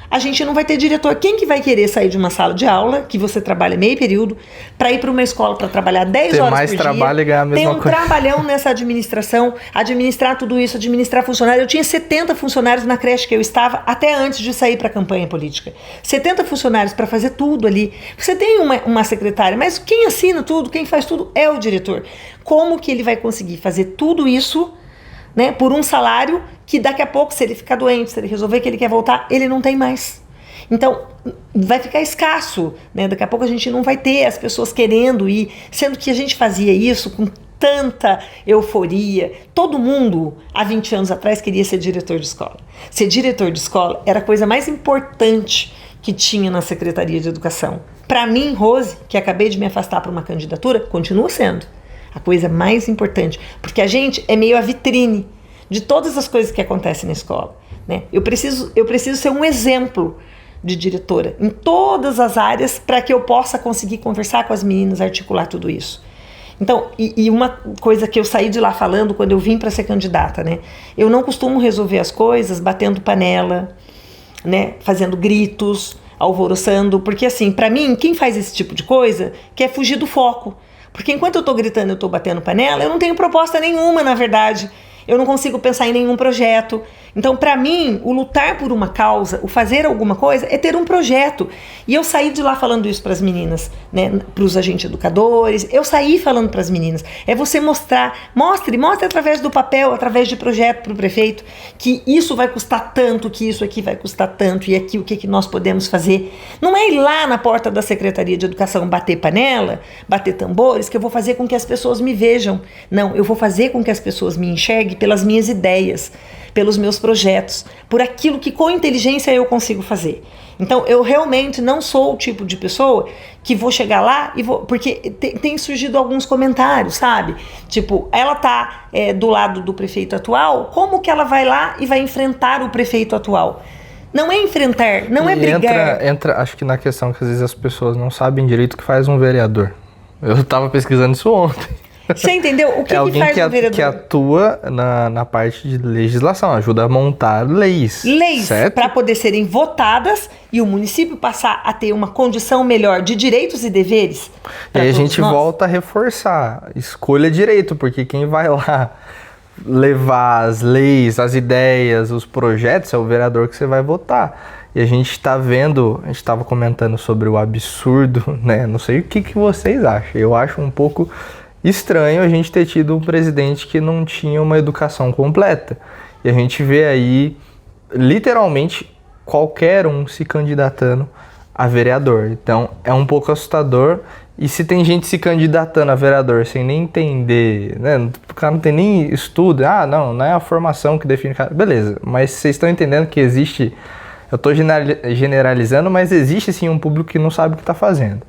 A gente não vai ter diretor. Quem que vai querer sair de uma sala de aula, que você trabalha meio período, para ir para uma escola para trabalhar 10 horas mais por trabalho dia, e ganhar a mesma ter um coisa. trabalhão nessa administração, administrar tudo isso, administrar funcionário. Eu tinha 70 funcionários na creche que eu estava até antes de sair para a campanha política. 70 funcionários para fazer tudo ali. Você tem uma secretária, mas quem assina tudo, quem faz tudo é o diretor. Como que ele vai conseguir fazer tudo isso, né, por um salário que daqui a pouco, se ele ficar doente, se ele resolver que ele quer voltar, ele não tem mais. Então, vai ficar escasso, né? Daqui a pouco a gente não vai ter as pessoas querendo ir, sendo que a gente fazia isso com tanta euforia. Todo mundo, há 20 anos atrás, queria ser diretor de escola. Ser diretor de escola era a coisa mais importante que tinha na Secretaria de Educação. Para mim, Rose, que acabei de me afastar para uma candidatura, continua sendo a coisa mais importante, porque a gente é meio a vitrine de todas as coisas que acontecem na escola, né? Eu preciso ser um exemplo de diretora em todas as áreas para que eu possa conseguir conversar com as meninas, articular tudo isso. Então, e uma coisa que eu saí de lá falando quando eu vim para ser candidata, né? Eu não costumo resolver as coisas batendo panela, né? Fazendo gritos, alvoroçando, porque assim, para mim, quem faz esse tipo de coisa quer fugir do foco. Porque enquanto eu tô gritando, eu tô batendo panela, eu não tenho proposta nenhuma, na verdade. Eu não consigo pensar em nenhum projeto. Então, para mim, o lutar por uma causa, o fazer alguma coisa, é ter um projeto. E eu saí de lá falando isso para as meninas, né, para os agentes educadores. Eu saí falando para as meninas. É você mostre através do papel, através de projeto para o prefeito, que isso vai custar tanto, que isso aqui vai custar tanto, e aqui o que nós podemos fazer. Não é ir lá na porta da Secretaria de Educação bater panela, bater tambores, que eu vou fazer com que as pessoas me vejam. Não, eu vou fazer com que as pessoas me enxerguem pelas minhas ideias, pelos meus projetos, por aquilo que com inteligência eu consigo fazer. Então, eu realmente não sou o tipo de pessoa que vou chegar lá e vou... Porque tem surgido alguns comentários, sabe? Tipo, ela tá do lado do prefeito atual, como que ela vai lá e vai enfrentar o prefeito atual? Não é enfrentar, não é brigar. Entra, acho que na questão que às vezes as pessoas não sabem direito o que faz um vereador. Eu estava pesquisando isso ontem. Você entendeu? O que alguém faz o vereador? Que atua na parte de legislação, ajuda a montar leis. Leis para poder serem votadas e o município passar a ter uma condição melhor de direitos e deveres. E aí a gente volta a reforçar, escolha direito, porque quem vai lá levar as leis, as ideias, os projetos, é o vereador que você vai votar. E a gente está vendo, a gente estava comentando sobre o absurdo, né? Não sei o que vocês acham, eu acho um pouco estranho a gente ter tido um presidente que não tinha uma educação completa. E a gente vê aí, literalmente, qualquer um se candidatando a vereador. Então, é um pouco assustador. E se tem gente se candidatando a vereador sem nem entender, né? O cara não tem nem estudo. Ah, não é a formação que define... Beleza, mas vocês estão entendendo que existe... Eu estou generalizando, mas existe sim um público que não sabe o que está fazendo,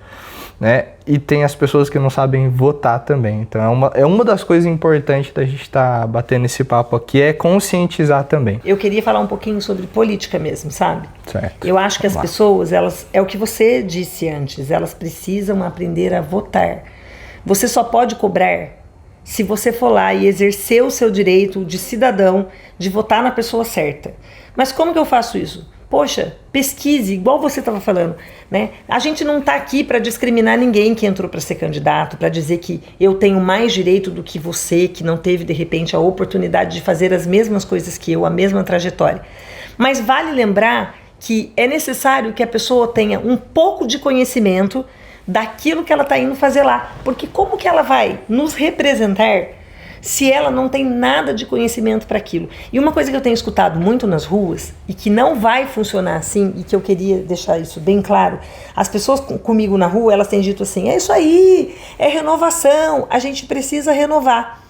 né? E tem as pessoas que não sabem votar também. Então é uma das coisas importantes da gente estar batendo esse papo aqui, é conscientizar também. Eu queria falar um pouquinho sobre política mesmo, sabe? Certo. Eu acho que as pessoas, elas, é o que você disse antes, elas precisam aprender a votar. Você só pode cobrar se você for lá e exercer o seu direito de cidadão de votar na pessoa certa. Mas como que eu faço isso? Poxa, pesquise, igual você estava falando, né? A gente não está aqui para discriminar ninguém que entrou para ser candidato, para dizer que eu tenho mais direito do que você, que não teve, de repente, a oportunidade de fazer as mesmas coisas que eu, a mesma trajetória. Mas vale lembrar que é necessário que a pessoa tenha um pouco de conhecimento daquilo que ela está indo fazer lá. Porque como que ela vai nos representar se ela não tem nada de conhecimento para aquilo? E uma coisa que eu tenho escutado muito nas ruas, e que não vai funcionar assim, e que eu queria deixar isso bem claro, as pessoas comigo na rua, elas têm dito assim, é isso aí, é renovação, a gente precisa renovar.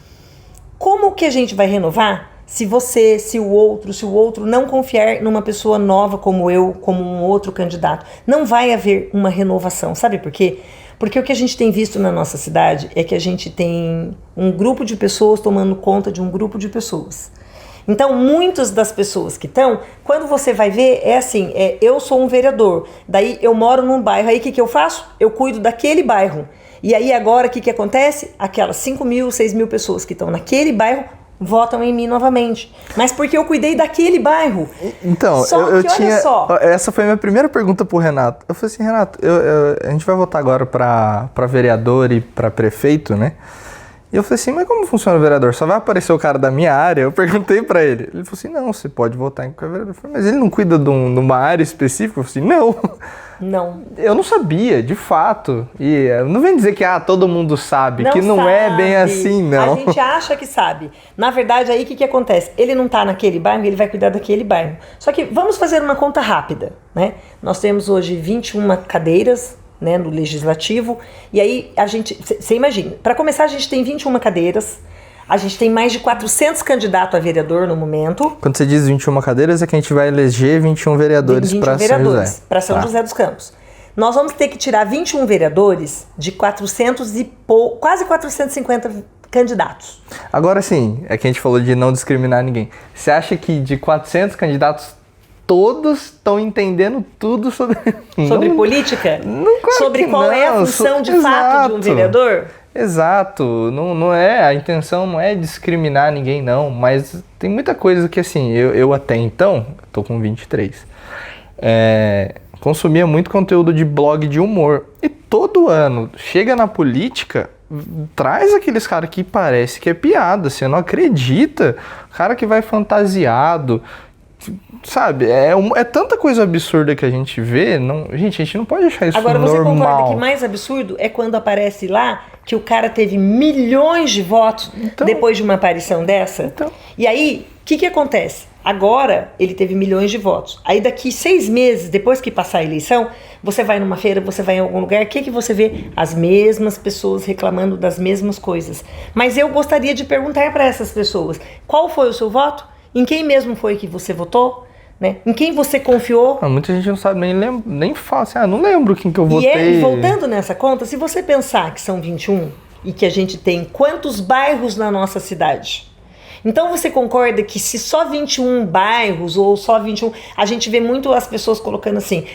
Como que a gente vai renovar se você, se o outro não confiar numa pessoa nova como eu, como um outro candidato? Não vai haver uma renovação, sabe por quê? Porque o que a gente tem visto na nossa cidade é que a gente tem um grupo de pessoas tomando conta de um grupo de pessoas. Então, muitas das pessoas que estão, quando você vai ver, é assim, eu sou um vereador, daí eu moro num bairro, aí o que eu faço? Eu cuido daquele bairro. E aí agora o que acontece? Aquelas 5 mil, 6 mil pessoas que estão naquele bairro votam em mim novamente. Mas porque eu cuidei daquele bairro. Então, eu tinha... Olha só. Essa foi a minha primeira pergunta pro Renato. Eu falei assim, Renato, a gente vai votar agora para vereador e para prefeito, né? E eu falei assim, mas como funciona o vereador? Só vai aparecer o cara da minha área? Eu perguntei pra ele. Ele falou assim, não, você pode votar em qualquer vereador. Eu falei, mas ele não cuida de uma área específica? Eu falei assim, não. Não. Eu não sabia, de fato. E não vem dizer que todo mundo sabe, não que não sabe. É bem assim, não. A gente acha que sabe. Na verdade, aí o que acontece? Ele não tá naquele bairro, ele vai cuidar daquele bairro. Só que vamos fazer uma conta rápida, né? Nós temos hoje 21 cadeiras, né, no Legislativo, e aí a gente, você imagina, para começar a gente tem 21 cadeiras, a gente tem mais de 400 candidatos a vereador no momento. Quando você diz 21 cadeiras, é que a gente vai eleger 21 vereadores para São José. Para São José dos Campos. Nós vamos ter que tirar 21 vereadores de 400 e quase 450 candidatos. Agora sim, é que a gente falou de não discriminar ninguém. Você acha que de 400 candidatos todos estão entendendo tudo sobre política? Não, claro sobre qual é a função de fato de um vereador? Exato. Não é, a intenção não é discriminar ninguém, não. Mas tem muita coisa que, assim, eu até então, tô com 23, consumia muito conteúdo de blog de humor. E todo ano, chega na política, traz aqueles caras que parece que é piada, você não acredita. Cara que vai fantasiado... Sabe, é tanta coisa absurda que a gente vê, gente, a gente não pode achar isso normal. Agora, você concorda que mais absurdo é quando aparece lá que o cara teve milhões de votos depois de uma aparição dessa? E aí, o que acontece? Agora, ele teve milhões de votos. Aí, daqui 6 meses, depois que passar a eleição, você vai numa feira, você vai em algum lugar, o que você vê? As mesmas pessoas reclamando das mesmas coisas. Mas eu gostaria de perguntar para essas pessoas, qual foi o seu voto? Em quem mesmo foi que você votou? Né? Em quem você confiou? Muita gente não sabe, nem fala assim, não lembro quem que eu votei. E voltando nessa conta, se você pensar que são 21 e que a gente tem quantos bairros na nossa cidade? Então você concorda que se só 21 bairros ou só 21... A gente vê muito as pessoas colocando assim,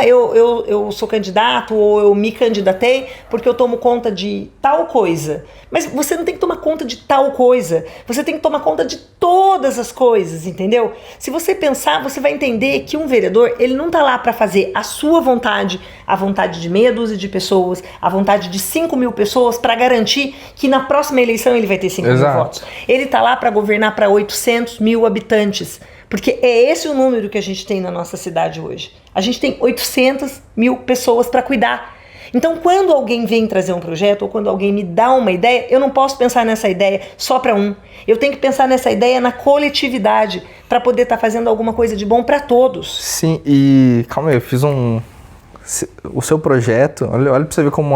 eu sou candidato ou eu me candidatei porque eu tomo conta de tal coisa. Mas você não tem que tomar conta de tal coisa. Você tem que tomar conta de todas as coisas, entendeu? Se você pensar, você vai entender que um vereador, ele não tá lá para fazer a sua vontade, a vontade de meia dúzia de pessoas, a vontade de 5 mil pessoas para garantir que na próxima eleição ele vai ter 5 mil votos. Ele tá lá para governar para 800 mil habitantes, porque é esse o número que a gente tem na nossa cidade hoje. A gente tem 800 mil pessoas para cuidar. Então, quando alguém vem trazer um projeto ou quando alguém me dá uma ideia, eu não posso pensar nessa ideia só para um. Eu tenho que pensar nessa ideia na coletividade para poder estar fazendo alguma coisa de bom para todos. Sim, e calma aí, eu fiz o seu projeto, olha para você ver como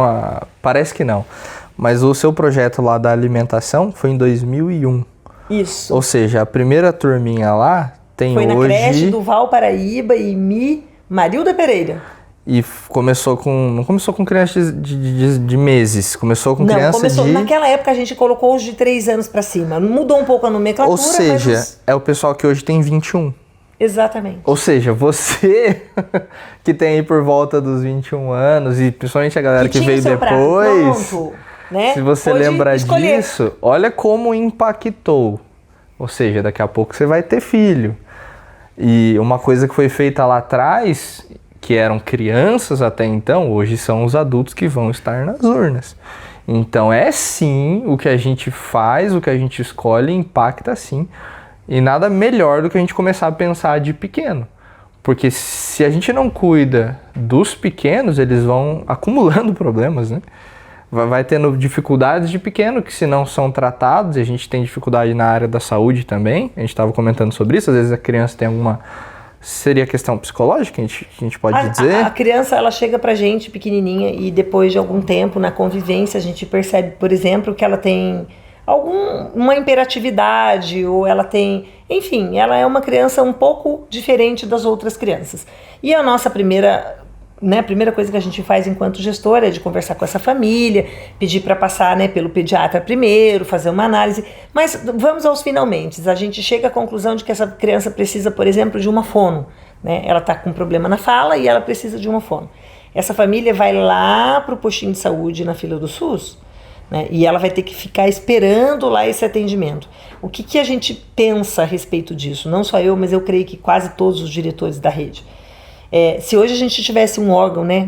parece que não, mas o seu projeto lá da alimentação foi em 2001. Isso. Ou seja, a primeira turminha lá tem hoje... Foi na creche do Val Paraíba e Marilda Pereira. E não começou com crianças de meses, começou com crianças de... Naquela época a gente colocou os de 3 anos para cima. Mudou um pouco a nomenclatura, ou seja, é o pessoal que hoje tem 21. Exatamente. Ou seja, você que tem aí por volta dos 21 anos, e principalmente a galera que veio depois, pronto, né? Se você lembra disso, olha como impactou. Ou seja, daqui a pouco você vai ter filho. E uma coisa que foi feita lá atrás, que eram crianças até então, hoje são os adultos que vão estar nas urnas. Então é sim, o que a gente faz, o que a gente escolhe impacta sim. E nada melhor do que a gente começar a pensar de pequeno. Porque se a gente não cuida dos pequenos, eles vão acumulando problemas, né? Vai tendo dificuldades de pequeno que se não são tratados, e a gente tem dificuldade na área da saúde também, a gente estava comentando sobre isso, às vezes a criança tem alguma... Seria questão psicológica, a gente pode dizer? A criança, ela chega pra gente pequenininha e depois de algum tempo na convivência a gente percebe, por exemplo, que ela tem uma hiperatividade ou ela tem... Enfim, ela é uma criança um pouco diferente das outras crianças. E a nossa primeira coisa que a gente faz enquanto gestora é de conversar com essa família, pedir para passar, né, pelo pediatra primeiro, fazer uma análise. Mas vamos aos finalmente. A gente chega à conclusão de que essa criança precisa, por exemplo, de uma fono. Né? Ela está com um problema na fala e ela precisa de uma fono. Essa família vai lá para o postinho de saúde na fila do SUS, né? E ela vai ter que ficar esperando lá esse atendimento. O que a gente pensa a respeito disso? Não só eu, mas eu creio que quase todos os diretores da rede. Se hoje a gente tivesse um órgão, né,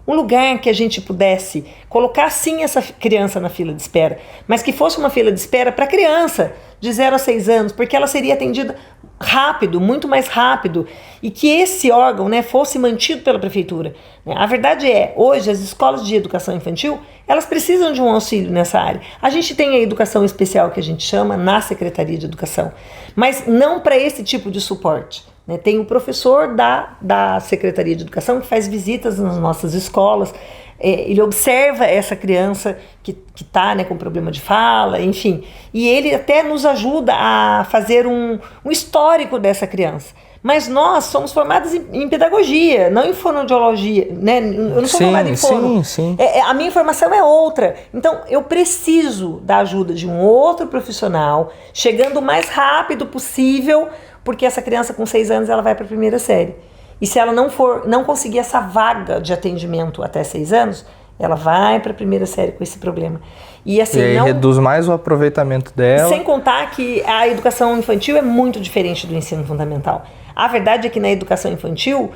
um lugar que a gente pudesse colocar sim essa criança na fila de espera, mas que fosse uma fila de espera para criança de 0 a 6 anos, porque ela seria atendida rápido, muito mais rápido, e que esse órgão, né, fosse mantido pela prefeitura. A verdade é, hoje as escolas de educação infantil, elas precisam de um auxílio nessa área. A gente tem a educação especial que a gente chama na Secretaria de Educação, mas não para esse tipo de suporte. Tem o professor da Secretaria de Educação que faz visitas nas nossas escolas, ele observa essa criança que está, né, com problema de fala, enfim, e ele até nos ajuda a fazer um histórico dessa criança. Mas nós somos formados em pedagogia, não em fonoaudiologia, né? Eu não sou formada em fono. Sim. A minha formação é outra. Então, eu preciso da ajuda de um outro profissional, chegando o mais rápido possível, porque essa criança com 6 anos ela vai para a primeira série. E se ela não conseguir essa vaga de atendimento até 6 anos, ela vai para a primeira série com esse problema. E assim, aí reduz mais o aproveitamento dela. Sem contar que a educação infantil é muito diferente do ensino fundamental. A verdade é que na educação infantil,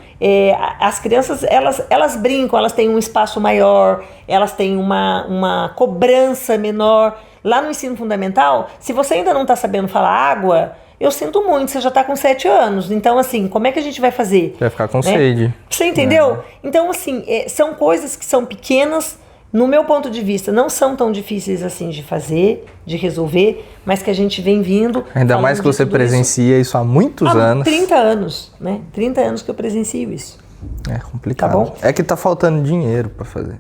as crianças, elas brincam, elas têm um espaço maior, elas têm uma cobrança menor. Lá no ensino fundamental, se você ainda não está sabendo falar água, eu sinto muito, você já está com 7 anos. Então, assim, como é que a gente vai fazer? Vai ficar com sede. Você entendeu? Então, assim, são coisas que são pequenas, no meu ponto de vista, não são tão difíceis assim de fazer, de resolver, mas que a gente vem vindo... Ainda mais que você presencia isso há muitos anos. 30 anos, né? 30 anos que eu presencio isso. É complicado. Tá bom? É que tá faltando dinheiro para fazer.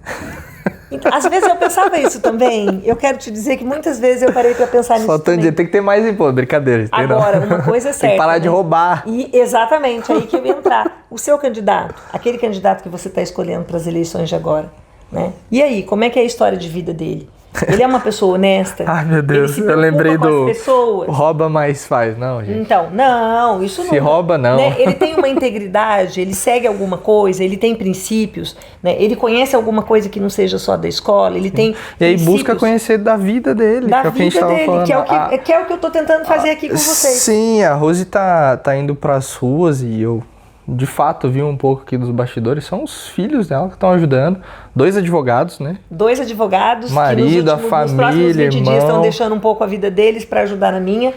Então, às vezes eu pensava isso também. Eu quero te dizer que muitas vezes eu parei para pensar nisso faltando também. Dinheiro, tem que ter mais imposto, brincadeira. Agora, uma coisa é certa. Tem que parar de roubar. Exatamente, aí que eu ia entrar. O seu candidato, aquele candidato que você está escolhendo para as eleições de agora, né? E aí, como é que é a história de vida dele? Ele é uma pessoa honesta? Ai, meu Deus, eu lembrei do pessoas. Rouba, mas faz. Não, gente. Então, não, isso não. Se rouba, não. Né? Ele tem uma integridade, ele segue alguma coisa, ele tem princípios, né? Ele conhece alguma coisa que não seja só da escola, ele tem E aí busca conhecer da vida dele, da que é o que a gente vida tava dele, falando. que é o que eu estou tentando fazer aqui com vocês. Sim, a Rose tá indo pras ruas e eu, de fato, vi um pouco aqui dos bastidores, são os filhos dela que estão ajudando, 2 advogados, né? 2 advogados, marido, que nos próximos 20 irmão. dias estão deixando um pouco a vida deles para ajudar na minha.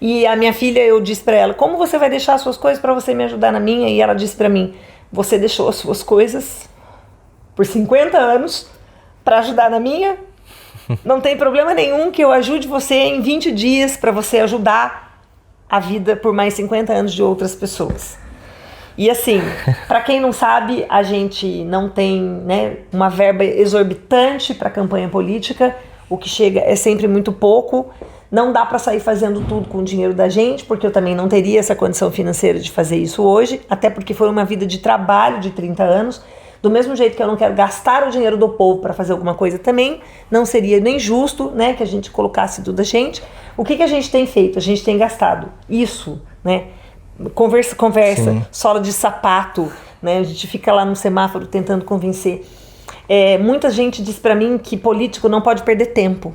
E a minha filha, eu disse para ela, como você vai deixar as suas coisas para você me ajudar na minha? E ela disse para mim, você deixou as suas coisas por 50 anos para ajudar na minha? Não tem problema nenhum que eu ajude você em 20 dias para você ajudar a vida por mais 50 anos de outras pessoas. E assim, para quem não sabe, a gente não tem, né, uma verba exorbitante para campanha política, o que chega é sempre muito pouco, não dá para sair fazendo tudo com o dinheiro da gente, porque eu também não teria essa condição financeira de fazer isso hoje, até porque foi uma vida de trabalho de 30 anos, do mesmo jeito que eu não quero gastar o dinheiro do povo para fazer alguma coisa também, não seria nem justo, né, que a gente colocasse tudo da gente. O que a gente tem feito? A gente tem gastado isso, né? Conversa, Sim. sola de sapato, né? A gente fica lá no semáforo tentando convencer. Muita gente diz para mim que político não pode perder tempo.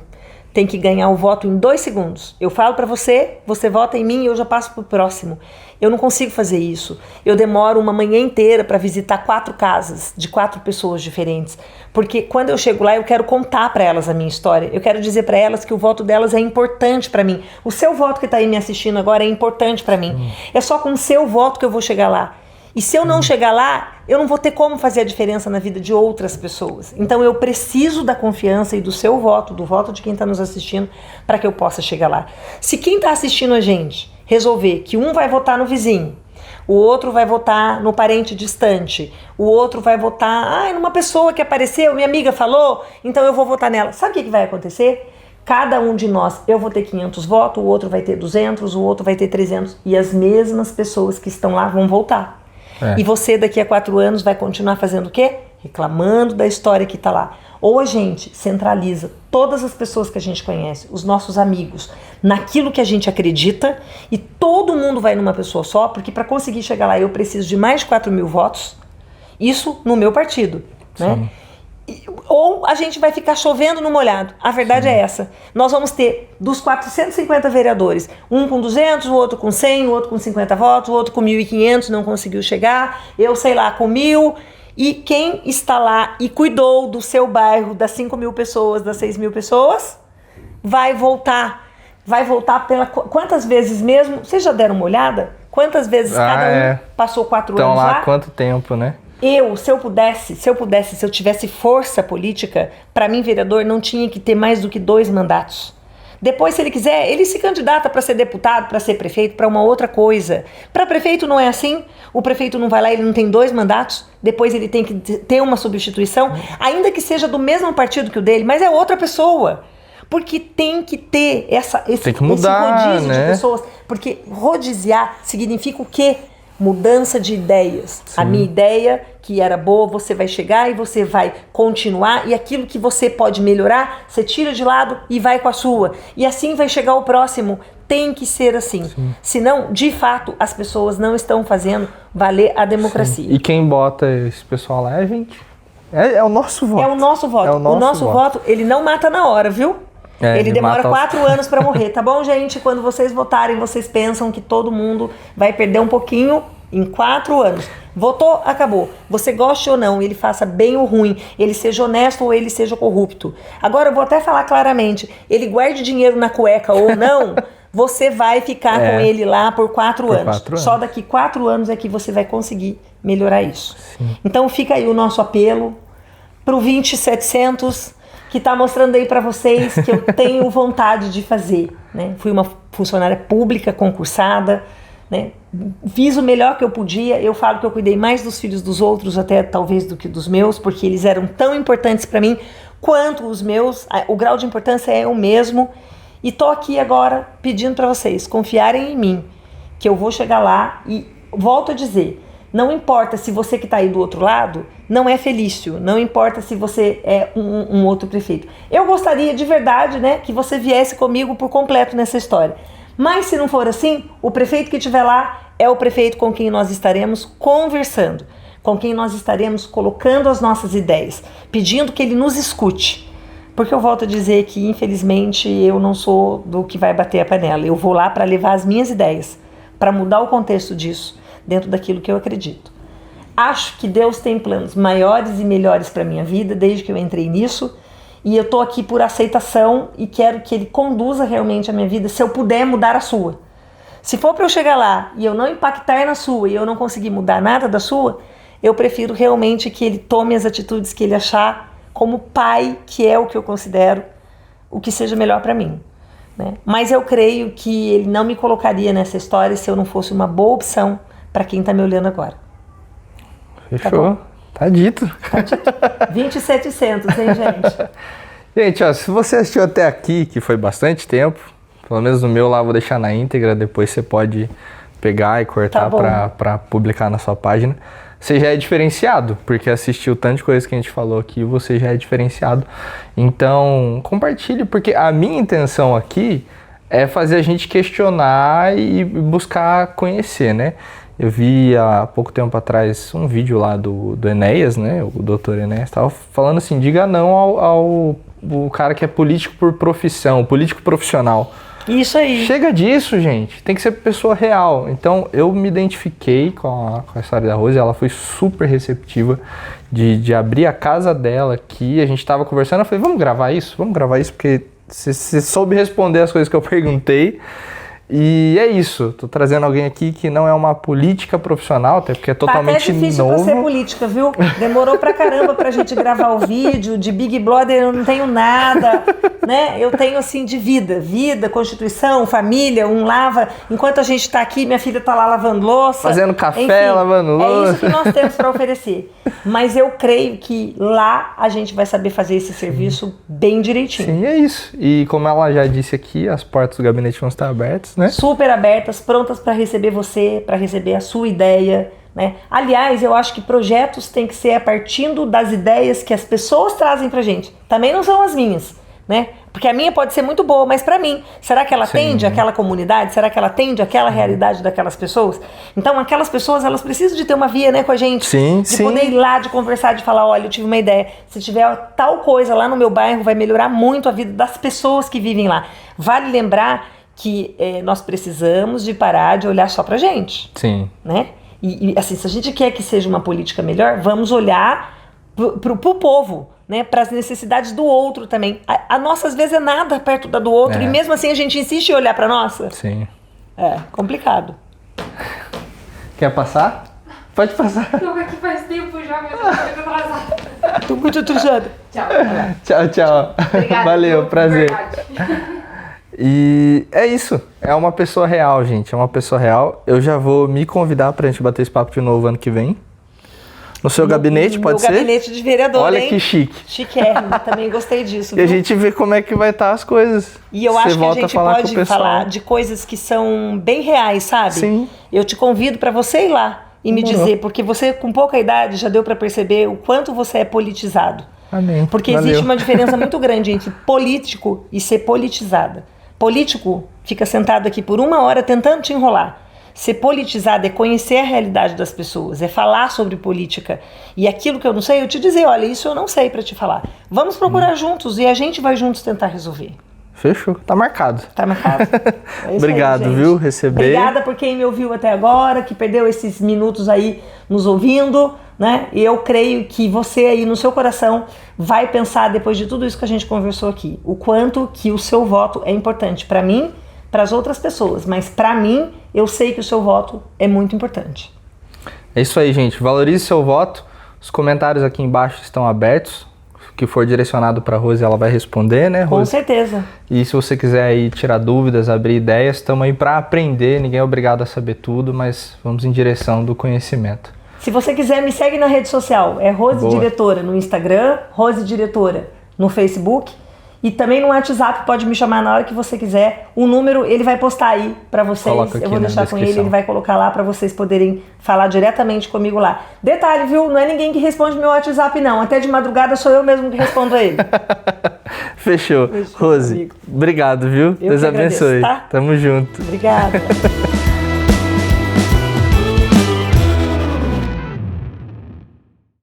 tem que ganhar o voto em 2 segundos. Eu falo para você, você vota em mim e eu já passo pro próximo. Eu não consigo fazer isso. Eu demoro uma manhã inteira para visitar 4 casas de 4 pessoas diferentes. Porque quando eu chego lá, eu quero contar para elas a minha história. Eu quero dizer para elas que o voto delas é importante para mim. O seu voto que tá aí me assistindo agora é importante para mim. É só com o seu voto que eu vou chegar lá. E se eu não chegar lá, eu não vou ter como fazer a diferença na vida de outras pessoas. Então eu preciso da confiança e do seu voto, do voto de quem está nos assistindo, para que eu possa chegar lá. Se quem está assistindo a gente resolver que um vai votar no vizinho, o outro vai votar no parente distante, o outro vai votar numa pessoa que apareceu, minha amiga falou, então eu vou votar nela. Sabe o que vai acontecer? Cada um de nós, eu vou ter 500 votos, o outro vai ter 200, o outro vai ter 300, e as mesmas pessoas que estão lá vão voltar. E você daqui a 4 anos vai continuar fazendo o quê? Reclamando da história que está lá. Ou a gente centraliza todas as pessoas que a gente conhece, os nossos amigos, naquilo que a gente acredita, e todo mundo vai numa pessoa só, porque para conseguir chegar lá eu preciso de mais de 4.000 votos, isso no meu partido, né? Ou a gente vai ficar chovendo no molhado. A verdade é essa. Nós vamos ter dos 450 vereadores, um com 200, o outro com 100, o outro com 50 votos, o outro com 1.500, não conseguiu chegar, eu sei lá, com 1.000. E quem está lá e cuidou do seu bairro, das 5.000 pessoas, das 6.000 pessoas, vai voltar. Vai voltar pela... Quantas vezes mesmo? Vocês já deram uma olhada? Quantas vezes cada um passou 4 anos lá? Então lá quanto tempo, né? Se eu tivesse força política, para mim, vereador, não tinha que ter mais do que 2 mandatos. Depois, se ele quiser, ele se candidata para ser deputado, para ser prefeito, para uma outra coisa. Para prefeito não é assim. O prefeito não vai lá, ele não tem 2 mandatos. Depois ele tem que ter uma substituição, ainda que seja do mesmo partido que o dele, mas é outra pessoa. Porque tem que ter esse rodízio de pessoas. Porque rodiziar significa o quê? Mudança de ideias. Sim. A minha ideia, que era boa, você vai chegar e você vai continuar, e aquilo que você pode melhorar, você tira de lado e vai com a sua. E assim vai chegar o próximo. Tem que ser assim. Sim. Senão, de fato, as pessoas não estão fazendo valer a democracia. Sim. E quem bota esse pessoal lá é a gente. É o nosso voto. É o nosso voto. O nosso voto, ele não mata na hora, viu? Ele demora 4 anos para morrer, tá bom, gente? Quando vocês votarem, vocês pensam que todo mundo vai perder um pouquinho em 4 anos. Votou, acabou. Você goste ou não, ele faça bem ou ruim, ele seja honesto ou ele seja corrupto. Agora eu vou até falar claramente, ele guarde dinheiro na cueca ou não, você vai ficar com ele lá por 4 anos. Só daqui 4 anos é que você vai conseguir melhorar isso. Sim. Então fica aí o nosso apelo pro 20700, que está mostrando aí para vocês que eu tenho vontade de fazer, né? Fui uma funcionária pública concursada, né? Fiz o melhor que eu podia. Eu falo que eu cuidei mais dos filhos dos outros até talvez do que dos meus, porque eles eram tão importantes para mim quanto os meus. O grau de importância é o mesmo. E tô aqui agora pedindo para vocês confiarem em mim, que eu vou chegar lá. E volto a dizer, não importa se você que está aí do outro lado não é Felício, não importa se você é um outro prefeito. Eu gostaria de verdade, né, que você viesse comigo por completo nessa história. Mas se não for assim, o prefeito que estiver lá é o prefeito com quem nós estaremos conversando, com quem nós estaremos colocando as nossas ideias, pedindo que ele nos escute. Porque eu volto a dizer que, infelizmente, eu não sou do que vai bater a panela. Eu vou lá para levar as minhas ideias, para mudar o contexto disso, dentro daquilo que eu acredito. Acho que Deus tem planos maiores e melhores para a minha vida, desde que eu entrei nisso. E eu estou aqui por aceitação e quero que Ele conduza realmente a minha vida, se eu puder mudar a sua. Se for para eu chegar lá e eu não impactar na sua e eu não conseguir mudar nada da sua, eu prefiro realmente que Ele tome as atitudes que Ele achar como pai, que é o que eu considero o que seja melhor para mim, né? Mas eu creio que Ele não me colocaria nessa história se eu não fosse uma boa opção para quem está me olhando agora. Fechou. Tá dito. Tá dito. 20700, hein, gente? Gente, ó, se você assistiu até aqui, que foi bastante tempo, pelo menos no meu lá vou deixar na íntegra, depois você pode pegar e cortar pra publicar na sua página. Você já é diferenciado, porque assistiu tanto de coisa que a gente falou aqui, você já é diferenciado. Então, compartilhe, porque a minha intenção aqui é fazer a gente questionar e buscar conhecer, né? Eu vi há pouco tempo atrás um vídeo lá do Enéas, né? O doutor Enéas estava falando assim, diga não ao cara que é político por profissão, político profissional. Isso aí. Chega disso, gente. Tem que ser pessoa real. Então, eu me identifiquei com a história da Rose. Ela foi super receptiva de abrir a casa dela aqui. A gente estava conversando. Eu falei, vamos gravar isso? Vamos gravar isso, porque você soube responder as coisas que eu perguntei. E é isso. Tô trazendo alguém aqui que não é uma política profissional, até porque é totalmente novo. Tá até difícil pra ser política, viu? Demorou pra caramba pra gente gravar o vídeo. De Big Brother eu não tenho nada, né? Eu tenho, assim, de vida, Constituição, família, um lava. Enquanto a gente tá aqui, minha filha tá lá lavando louça. Fazendo café, enfim, lavando louça. É isso que nós temos pra oferecer. Mas eu creio que lá a gente vai saber fazer esse serviço bem direitinho. Sim, é isso. E como ela já disse aqui, as portas do gabinete vão estar abertas, né? Super abertas, prontas para receber você, para receber a sua ideia, né? Aliás, eu acho que projetos têm que ser a partir das ideias que as pessoas trazem pra gente. Também não são as minhas, né? Porque a minha pode ser muito boa, mas pra mim, será que ela atende aquela comunidade? Será que ela atende aquela realidade daquelas pessoas? Então, aquelas pessoas, elas precisam de ter uma via, né, com a gente. Sim, de poder ir lá, de conversar, de falar, olha, eu tive uma ideia. Se tiver tal coisa lá no meu bairro, vai melhorar muito a vida das pessoas que vivem lá. Vale lembrar que nós precisamos de parar de olhar só pra gente. Sim. Né? E assim, se a gente quer que seja uma política melhor, vamos olhar pro povo, né? Para as necessidades do outro também. A nossa, às vezes, é nada perto da do outro, e mesmo assim a gente insiste em olhar pra nossa. Sim. É complicado. Quer passar? Pode passar. Tô aqui faz tempo já, mas eu tô muito atrasada. Tô muito atrasada. Tchau. Tchau, tchau. Obrigada. Valeu, prazer. Verdade. E é isso, é uma pessoa real, gente, é uma pessoa real. Eu já vou me convidar pra gente bater esse papo de novo ano que vem. No seu gabinete, pode ser? No gabinete de vereador, Olha hein? que chique. Chiquérrimo, também gostei disso. E a Viu? gente vê como é que vai estar as coisas. E eu Você acho que a volta gente falar com o pode pessoal. falar de coisas que são bem reais, sabe? Sim. Eu te convido para você ir lá e me Demorou. dizer, porque você com pouca idade já deu para perceber o quanto você é politizado. Amém. Porque Valeu. existe uma diferença muito grande entre político e ser politizada. Político fica sentado aqui por 1 hora tentando te enrolar. Ser politizado é conhecer a realidade das pessoas, é falar sobre política. E aquilo que eu não sei, eu te dizer, olha, isso eu não sei para te falar. Vamos procurar juntos e a gente vai juntos tentar resolver. Fechou, tá marcado. Tá marcado? É isso Obrigado, aí, gente. viu? Receber. Obrigada por quem me ouviu até agora, que perdeu esses minutos aí nos ouvindo, né? E eu creio que você aí no seu coração vai pensar, depois de tudo isso que a gente conversou aqui, o quanto que o seu voto é importante para mim, para as outras pessoas, mas para mim, eu sei que o seu voto é muito importante. É isso aí, gente. Valorize seu voto. Os comentários aqui embaixo estão abertos. O que for direcionado para a Rose, ela vai responder, né, Rose? Com certeza. E se você quiser aí tirar dúvidas, abrir ideias, estamos aí para aprender. Ninguém é obrigado a saber tudo, mas vamos em direção do conhecimento. Se você quiser, me segue na rede social. É Rose Boa. Diretora no Instagram, Rose Diretora no Facebook. E também no WhatsApp, pode me chamar na hora que você quiser. O número ele vai postar aí para vocês. Coloca aqui Eu vou na deixar com ele, descrição. ele vai colocar lá para vocês poderem falar diretamente comigo lá. Detalhe, viu? Não é ninguém que responde meu WhatsApp, não. Até de madrugada sou eu mesmo que respondo a ele. Fechou. Fechou, Rose, amigo. obrigado, viu? Eu Deus que agradeço, abençoe. tá? Tamo junto. Obrigada.